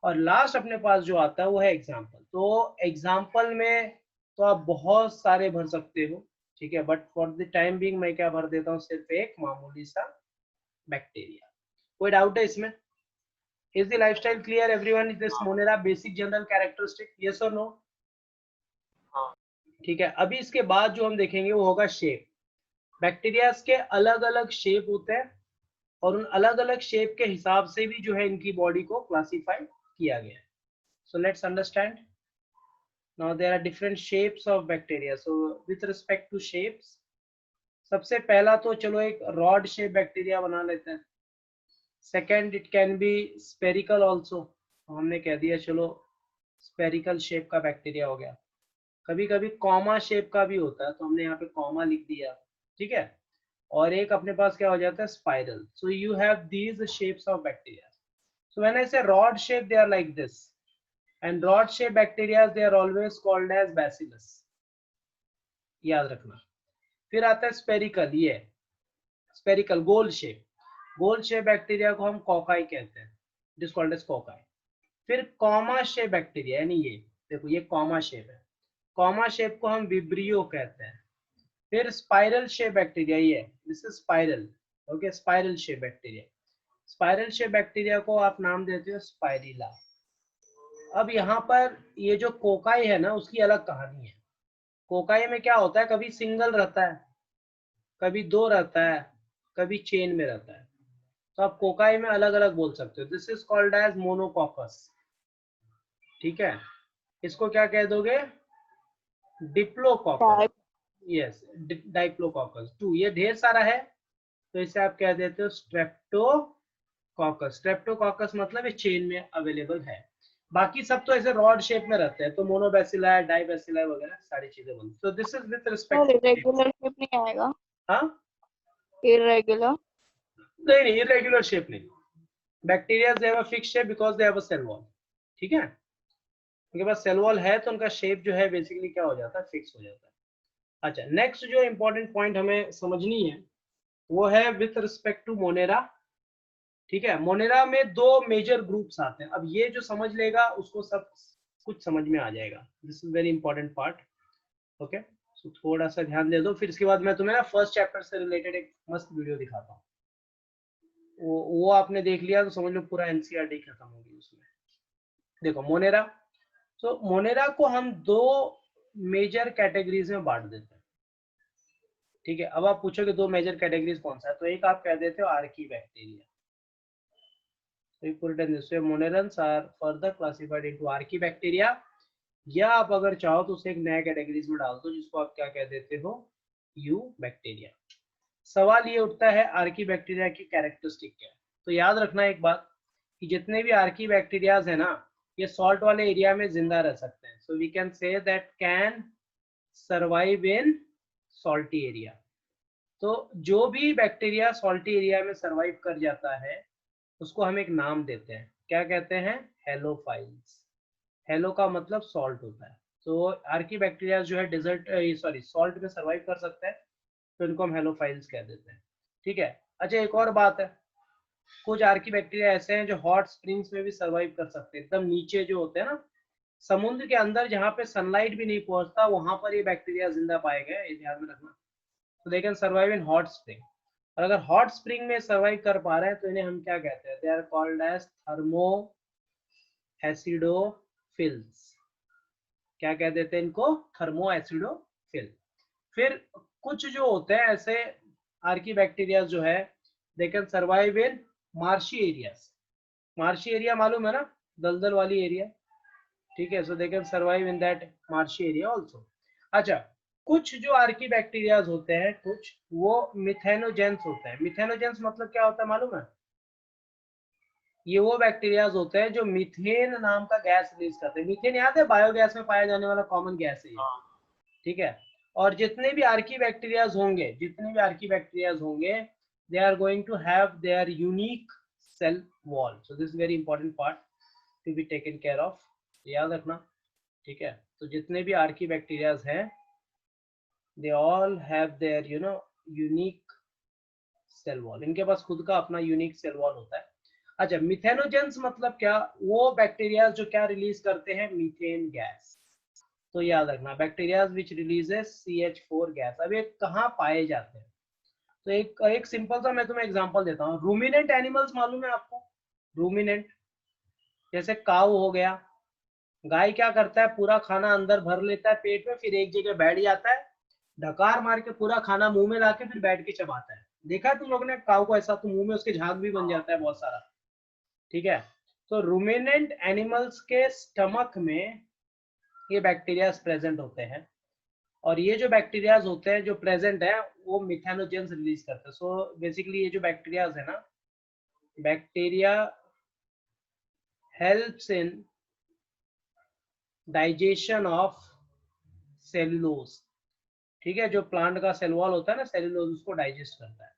और लास्ट अपने पास जो आता है वो है एग्जाम्पल। तो एग्जाम्पल में तो आप बहुत सारे भर सकते हो, ठीक है, but for the time being मैं क्या भर देता हूँ, सिर्फ एक मामूली सा बैक्टीरिया। कोई डाउट है इसमें, is the lifestyle clear everyone, is this Monera basic general characteristic, yes और नो, हाँ। ठीक है। अभी इसके बाद जो हम देखेंगे वो होगा शेप। बैक्टीरिया के अलग अलग शेप होते हैं, और उन अलग अलग शेप के हिसाब से भी जो है इनकी बॉडी को क्लासिफाई किया गया है। So let's understand. Now there are different shapes of bacteria. So with respect to shapes, सबसे पहला तो चलो एक रॉड शेप बैक्टीरिया बना लेते हैं। Second, it can be spherical also, हमने कह दिया चलो स्पेरिकल शेप का बैक्टीरिया हो गया। कभी कभी कॉमा शेप का भी होता है, तो हमने यहाँ पे कॉमा लिख दिया, ठीक है। और एक अपने पास क्या हो जाता है, spiral. So you have these shapes of bacteria. So when I say rod shape, they are like this, and rod shaped bacteria they are always called as bacillus, याद रखना। फिर आता है स्पेरिकल, ये स्पेरिकल गोल शेप, गोल shape bacteria को हम कोकाई कहते हैं, it is called as cocci. फिर कॉमा शेप बैक्टीरिया, यानी ये देखो ये कॉमा शेप है, कॉमा शेप को हम विब्रियो कहते हैं। फिर स्पाइरल शेप बैक्टीरिया, ये this is spiral, okay, spiral shape bacteria. Spiral shape bacteria को आप नाम देते हो स्पाइरिला। अब यहाँ पर ये जो कोकाई है ना, उसकी अलग कहानी है। कोकाई में क्या होता है, कभी सिंगल रहता है, कभी दो रहता है, कभी चेन में रहता है। तो आप कोकाई में अलग अलग बोल सकते हो। दिस इज कॉल्ड एज मोनोकॉकस, ठीक है। इसको क्या कह दोगे, डिप्लोकॉकस, यस, डाइप्लोकॉकस 2, ये ढेर सारा है तो इसे आप कह देते हो स्ट्रेप्टोकॉकस। स्ट्रेप्टोकॉकस मतलब ये चेन में अवेलेबल है। बाकी सब तो ऐसे रॉड शेप में रहते हैं, तो मोनोबैसिलाई, डाइबैसिलाई वगैरह सारी चीजें बनती। तो this is with sir respect. Irregular shape नहीं आएगा? हाँ, इरेगुलर? नहीं नहीं, इरेगुलर शेप नहीं। Bacteria they have a fixed shape because they have a cell wall, ठीक है। उनके पास सेल वॉल है तो उनका शेप जो है बेसिकली क्या हो जाता है, फिक्स हो जाता है। अच्छा, नेक्स्ट जो इंपॉर्टेंट पॉइंट हमें समझनी है वो है विथ रिस्पेक्ट टू मोनेरा, ठीक है। मोनेरा में दो मेजर ग्रुप्स आते हैं। अब ये जो समझ लेगा उसको सब कुछ समझ में आ जाएगा। This is very important part, okay. So थोड़ा सा ध्यान दे दो, फिर इसके बाद मैं तुम्हें ना फर्स्ट चैप्टर से रिलेटेड एक मस्त वीडियो दिखाता हूँ। वो आपने देख लिया तो समझ लो पूरा एनसीईआरटी खत्म होगी उसमें। देखो मोनेरा, तो मोनेरा को हम दो मेजर कैटेगरीज में बांट देते हैं, ठीक है। अब आप पूछोगे दो मेजर कैटेगरीज कौन सा है, तो एक आप कह देते हो archaebacteria. Monerans are further classified into archaebacteria, या आप अगर चाहो तो उसे एक नया कैटेगरीज में डाल दो जिसको आप क्या कह देते हो, यू बैक्टीरिया। सवाल ये उठता है आर्की बैक्टीरिया की कैरेक्टरिस्टिक क्या है। तो याद रखना एक बात कि जितने भी आर्की बैक्टीरियाज है ना, ये सॉल्ट वाले एरिया में जिंदा रह सकते हैं। So we can say that can survive in salty area. तो जो भी बैक्टीरिया सॉल्टी एरिया में सर्वाइव कर जाता है उसको हम एक नाम देते हैं, क्या कहते हैं, हेलोफाइल्स। हेलो का मतलब सॉल्ट होता है। तो आर्की बैक्टीरिया जो है डेजर्ट सॉल्ट में सर्वाइव कर सकते हैं, तो इनको हम हेलोफाइल्स कह देते हैं, ठीक है। अच्छा, एक और बात है, कुछ आर्की बैक्टीरिया ऐसे हैं जो हॉट स्प्रिंग्स में भी सर्वाइव कर सकते हैं। एकदम नीचे जो होते हैं ना, समुद्र के अंदर जहाँ पे सनलाइट भी नहीं पहुंचता, वहां पर ये बैक्टीरिया जिंदा पाए गए, ये ध्यान में रखना। तो दे can survive in hot spring. और अगर हॉट स्प्रिंग में सर्वाइव कर पा रहे हैं तो इन्हें हम क्या कहते हैं, they are called as thermoacidophiles. क्या कह देते हैं इनको, थर्मो एसिडोफिल। फिर कुछ जो होते हैं ऐसे आर्की बैक्टीरिया जो है, they can survive in marshy areas. Marshy area मालूम है ना, दलदल वाली एरिया, ठीक है। So they can survive in that marshy area also. अच्छा, कुछ जो आर्की बैक्टीरियाज होते हैं कुछ, वो मिथेनोजेंस होते हैं। मिथेनोजेंस मतलब क्या होता है मालूम है, ये वो बैक्टीरियाज होते हैं जो मीथेन नाम का गैस रिलीज करते हैं। मीथेन याद है, बायोगैस में पाया जाने वाला कॉमन गैस है ये, ठीक है। और जितने भी आर्की बैक्टीरियाज होंगे, they are going to have their unique cell wall. So this very important part to be taken care of, याद रखना, ठीक है। तो जितने भी आर्की बैक्टीरियाज हैं, they all have their unique cell wall. इनके पास खुद का अपना यूनिक सेल वॉल होता है। अच्छा, मिथेनोजेंस मतलब क्या, वो बैक्टीरिया जो क्या रिलीज करते हैं, मीथेन गैस। तो याद रखना, bacteria which releases CH4 gas. अब ये कहाँ पाए जाते हैं, तो एक सिंपल सा मैं तुम्हें एग्जांपल देता हूँ। रूमिनेंट एनिमल्स मालूम है आपको, रूमिनेंट जैसे काऊ हो गया, गाय क्या करता है, पूरा खाना अंदर भर लेता है पेट में, फिर एक जगह बैठ जाता है, ढकार मार के पूरा खाना मुंह में लाके फिर बैठ के चबाता है। देखा है तुम लोग ने काऊ को ऐसा, तो मुंह में उसके झाग भी बन जाता है बहुत सारा, ठीक है। तो रूमिनेंट एनिमल्स के स्टमक में ये बैक्टीरियाज प्रेजेंट होते हैं, और ये जो बैक्टीरियाज होते हैं जो प्रेजेंट है वो मिथेनोजेंस रिलीज करते हैं। सो बेसिकली ये जो बैक्टीरियाज है ना, bacteria helps in digestion of cellulose, ठीक है। जो प्लांट का सेल वॉल होता है ना, सेलुलोज उसको डाइजेस्ट करता है।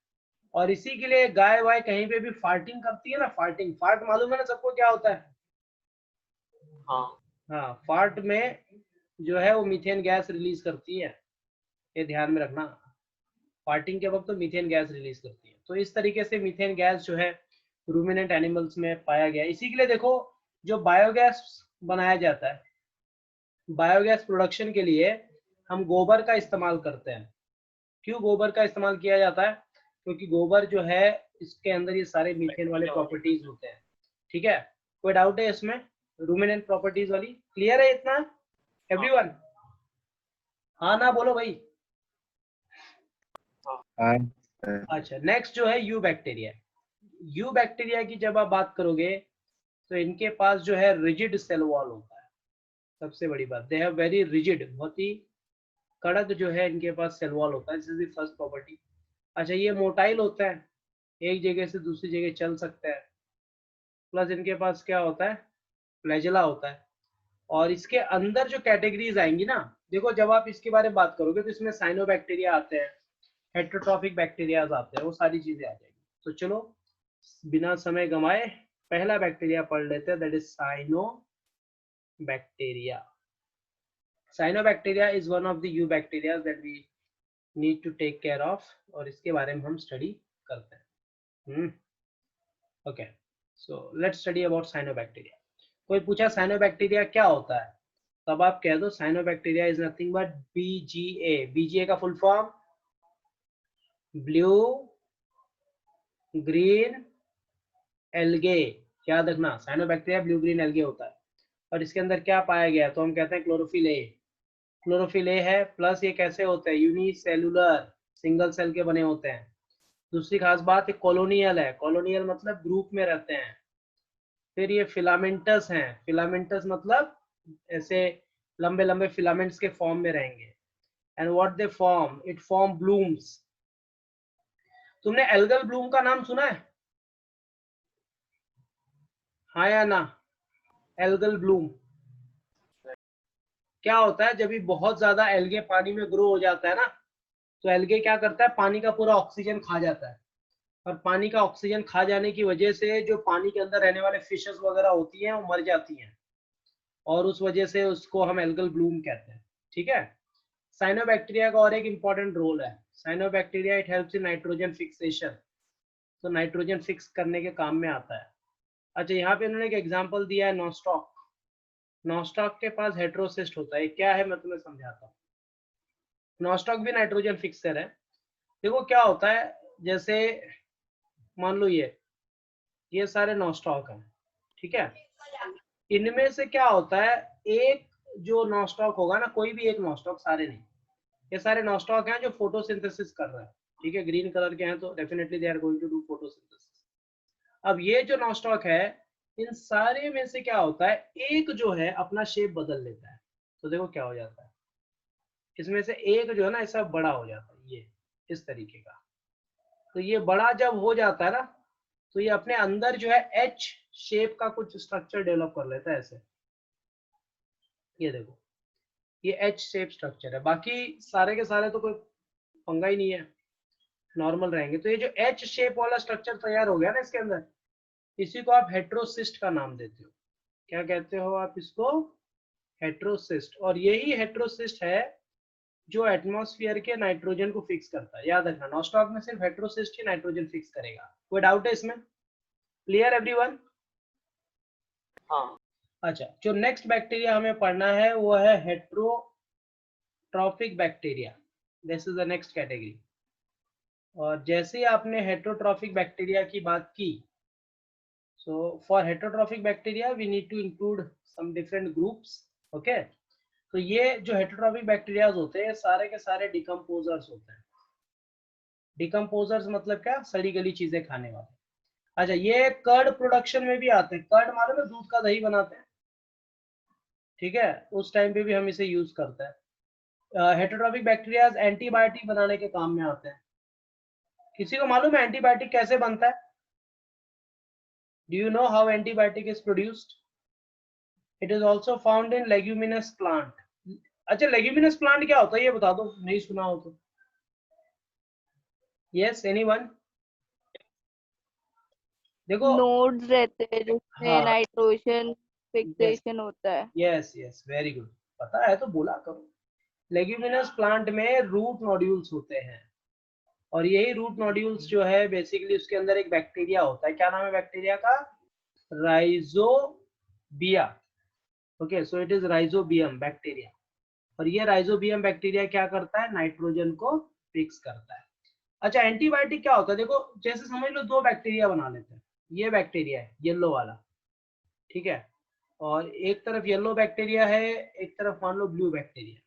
और इसी के लिए गाय वाय कहीं पे भी फार्टिंग करती है ना, फार्ट मालूम है ना सबको क्या होता है, हाँ, फार्ट में जो है वो मीथेन गैस रिलीज करती है, ये ध्यान में रखना। फार्टिंग के वक्त तो मीथेन गैस रिलीज करती है। तो इस तरीके से मीथेन गैस जो है रूमिनेंट एनिमल्स में पाया गया। इसी के लिए देखो, जो बायोगैस बनाया जाता है, बायोगैस प्रोडक्शन के लिए हम गोबर का इस्तेमाल करते हैं। क्यों गोबर का इस्तेमाल किया जाता है, क्योंकि गोबर जो है इसके अंदर ये सारे मीथेन वाले प्रॉपर्टीज होते हैं, ठीक है। कोई डाउट है इसमें, रूमिनेंट प्रॉपर्टीज वाली, क्लियर है इतना एवरीवन? हाँ ना बोलो भाई। हाँ अच्छा, नेक्स्ट जो है यू बैक्टीरिया। यू बैक्टीरिया की जब आप बात करोगे तो इनके पास जो है रिजिड सेल वॉल होता है। सबसे बड़ी बात, दे हैव वेरी रिजिड, बहुत ही कड़क जो है इनके पास सेल वॉल होता है। This is the first property. अच्छा, ये मोटाइल होता है, एक जगह से दूसरी जगह चल सकता है। प्लस इनके पास क्या होता है, फ्लैजेला होता है। और इसके अंदर जो कैटेगरीज आएंगी ना, देखो जब आप इसके बारे में बात करोगे तो इसमें साइनोबैक्टीरिया आते हैं, हेट्रोट्रॉफिक बैक्टीरियाज आते हैं, वो सारी चीजें आ जाएंगी। तो चलो बिना समय गंवाए पहला बैक्टीरिया पढ़ लेते हैं, that is cyanobacteria. Cyanobacteria is one of the you bacteria that we need to take care of, और इसके बारे में हम स्टडी करते हैं। Okay, so let's study about cyanobacteria. कोई पूछा साइनोबैक्टीरिया क्या होता है, तब आप कह दो cyanobacteria is nothing but BGA. BGA का full form blue green algae. याद रखना, साइनोबैक्टीरिया ब्लू ग्रीन एल्गे होता है। और इसके अंदर क्या पाया गया, तो हम कहते हैं क्लोरोफिल ए। क्लोरोफिल ए है, प्लस ये कैसे होते हैं, यूनिसेलुलर, सिंगल सेल के बने होते हैं। दूसरी खास बात, ये कॉलोनियल है। कॉलोनियल मतलब ग्रुप में रहते हैं। फिर ये फिलामेंटस हैं। फिलामेंटस मतलब ऐसे लंबे लंबे फिलामेंट्स के फॉर्म में रहेंगे। And what they form, it form blooms. तुमने एल्गल ब्लूम का नाम सुना है, हाँ या ना? एल्गल ब्लूम क्या होता है, जब भी बहुत ज्यादा एल्गे पानी में ग्रो हो जाता है ना, तो एल्गे क्या करता है, पानी का पूरा ऑक्सीजन खा जाता है। और पानी का ऑक्सीजन खा जाने की वजह से जो पानी के अंदर रहने वाले फिशेस वगैरह होती हैं वो मर जाती हैं, और उस वजह से उसको हम एल्गल ब्लूम कहते हैं। ठीक है। साइनोबैक्टीरिया का और एक इंपॉर्टेंट रोल है, cyanobacteria it helps in nitrogen fixation. तो नाइट्रोजन फिक्स करने के काम में आता है। अच्छा, यहाँ पे उन्होंने एक एग्जांपल दिया है, नॉस्टॉक। नॉस्टॉक के पास हेट्रोसिस्ट होता है, क्या है मैं तुम्हें समझाता हूँ। नॉस्टॉक भी नाइट्रोजन फिक्सर है। देखो क्या होता है, जैसे मान लो ये सारे नॉस्टॉक हैं, ठीक है। इनमें से क्या होता है, एक जो नॉस्टॉक होगा ना, कोई भी एक नॉस्टॉक, सारे नहीं, ये सारे नॉस्टॉक हैं जो फोटोसिंथेसिस कर रहा है। ठीक है, ग्रीन कलर के हैं तो definitely they are going to do photosynthesis. अब ये जो नॉस्टॉक है, इन सारे में से क्या होता है, एक जो है अपना शेप बदल लेता है। तो देखो क्या हो जाता है, इसमें से एक जो है ना ऐसा बड़ा हो जाता है, ये इस तरीके का। तो ये बड़ा जब हो जाता है ना, तो ये अपने अंदर जो है एच शेप का कुछ स्ट्रक्चर डेवलप कर लेता है ऐसे। ये देखो, ये एच शेप स्ट्रक्चर है, बाकी सारे के सारे तो कोई पंगा ही नहीं है, नॉर्मल रहेंगे। तो ये जो एच शेप वाला स्ट्रक्चर तैयार हो गया ना इसके अंदर, इसी को आप हेट्रोसिस्ट का नाम देते हो। क्या कहते हो आप इसको, हेट्रोसिस्ट। और यही हेट्रोसिस्ट है जो एटमॉस्फेयर के नाइट्रोजन को फिक्स करता है। याद रखना, नॉस्टॉक में सिर्फ हेट्रोसिस्ट ही नाइट्रोजन फिक्स करेगा। कोई डाउट है इसमें? Clear everyone? हाँ अच्छा, जो नेक्स्ट बैक्टीरिया हमें पढ़ना है वो है heterotrophic bacteria. This is the next category. और जैसे ही आपने हेट्रोट्रॉफिक बैक्टीरिया की बात की, so for heterotrophic bacteria we need to include some different groups. okay, तो ये जो हेट्रोट्रॉफिक बैक्टीरिया होते हैं सारे के सारे डिकम्पोजर्स होते हैं। डिकम्पोजर्स मतलब क्या, सड़ी गली चीजें खाने वाले। अच्छा, ये कर्ड प्रोडक्शन में भी आते हैं। कर्ड मालूम है, दूध का दही बनाते हैं, ठीक है, उस टाइम पे भी हम इसे यूज करते हैं। हेट्रोट्रॉफिक बैक्टीरिया एंटीबायोटिक बनाने के काम में आते हैं। किसी को मालूम है एंटीबायोटिक कैसे बनता है? Do you know how antibiotic is produced? It is also found in leguminous plant. अच्छा, लेग्यूमिनस प्लांट क्या होता है ये बता दो, नहीं सुना हो तो। Yes, anyone? देखो, नोड्स रहते हैं जिसमें हाँ, नाइट्रोजन यस फिक्सेशन होता है। यस यस, वेरी गुड, पता है तो बोला करो। लेग्यूमिनस प्लांट में रूट नोड्यूल्स होते हैं, और यही रूट नोड्यूल्स जो है बेसिकली उसके अंदर एक बैक्टीरिया होता है। क्या नाम है बैक्टीरिया का? Rhizobia. Okay, so it is rhizobium bacteria. और ये राइजोबियम बैक्टीरिया क्या करता है, नाइट्रोजन को फिक्स करता है। अच्छा, एंटीबायोटिक क्या होता है, देखो जैसे समझ लो दो बैक्टीरिया बना लेते हैं। ये बैक्टीरिया है येलो वाला, ठीक है, और एक तरफ येलो बैक्टीरिया है, एक तरफ मान लो ब्लू बैक्टीरिया।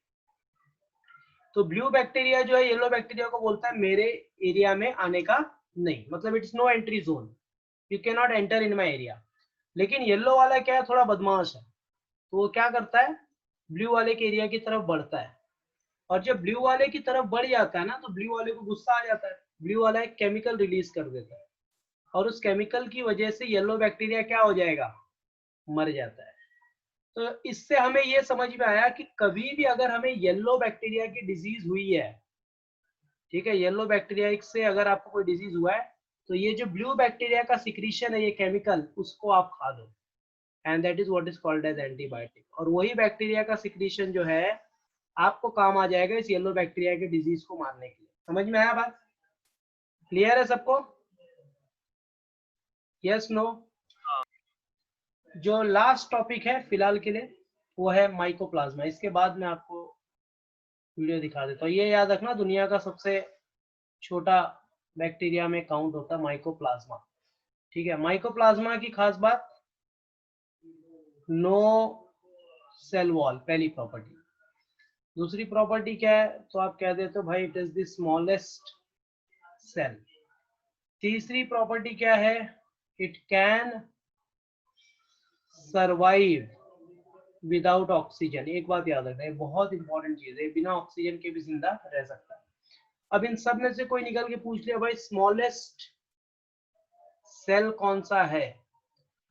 तो ब्लू बैक्टीरिया जो है येलो बैक्टीरिया को बोलता है मेरे एरिया में आने का नहीं, मतलब it's no entry zone, you can not enter in my area. लेकिन येलो वाला क्या है, थोड़ा बदमाश है, तो वो क्या करता है, ब्लू वाले के एरिया की तरफ बढ़ता है, और जब ब्लू वाले की तरफ बढ़ जाता है ना, तो ब्लू वाले को गुस्सा आ जाता है, ब्लू वाला एक केमिकल रिलीज कर देता है, और उस केमिकल की वजह से येलो बैक्टीरिया क्या हो जाएगा, मर जाता है। तो इससे हमें ये समझ में आया कि कभी भी अगर हमें येलो बैक्टीरिया की डिजीज हुई है, ठीक है, येलो बैक्टीरिया से अगर आपको कोई डिजीज हुआ है, तो ये जो ब्लू बैक्टीरिया का सिक्रीशन है, ये केमिकल, उसको आप खा दो, and that is what is called as antibiotic. और वही बैक्टीरिया का सिक्रीशन जो है आपको काम आ जाएगा इस येलो बैक्टीरिया के डिजीज को मारने के लिए। समझ में आया बात? क्लियर है सबको? Yes no? जो लास्ट टॉपिक है फिलहाल के लिए वो है माइकोप्लाज्मा। इसके बाद मैं आपको वीडियो दिखा देता हूँ। ये याद रखना, दुनिया का सबसे छोटा बैक्टीरिया में काउंट होता है माइकोप्लाज्मा, ठीक है। माइकोप्लाज्मा की खास बात, नो सेल वॉल, पहली प्रॉपर्टी। दूसरी प्रॉपर्टी क्या है, तो आप कह देते हो भाई it is the smallest cell. तीसरी प्रॉपर्टी क्या है, it can survive without oxygen. एक बात याद रखना, ये बहुत इंपॉर्टेंट चीज है, बिना ऑक्सीजन के भी जिंदा रह सकता है। अब इन सब में से कोई निकल के पूछ लिया भाई स्मॉलेस्ट सेल कौन सा है,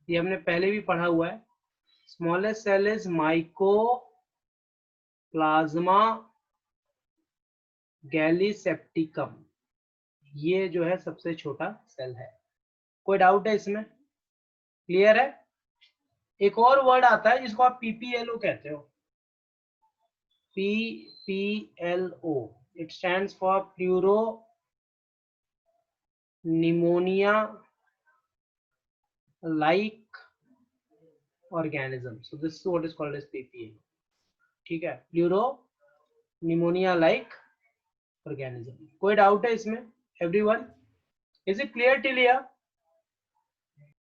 ये हमने पहले भी पढ़ा हुआ है। Smallest cell is mycoplasma gallisepticum, ये जो है सबसे छोटा सेल है। कोई डाउट है इसमें? क्लियर है? एक और वर्ड आता है जिसको आप पीपीएलओ कहते हो, PPLO, it stands for pleuropneumonia like organism. So this is what is called as PPLO, ठीक है, प्लूरो निमोनिया लाइक ऑर्गेनिज्म। कोई डाउट है इसमें everyone? Is it clear till here?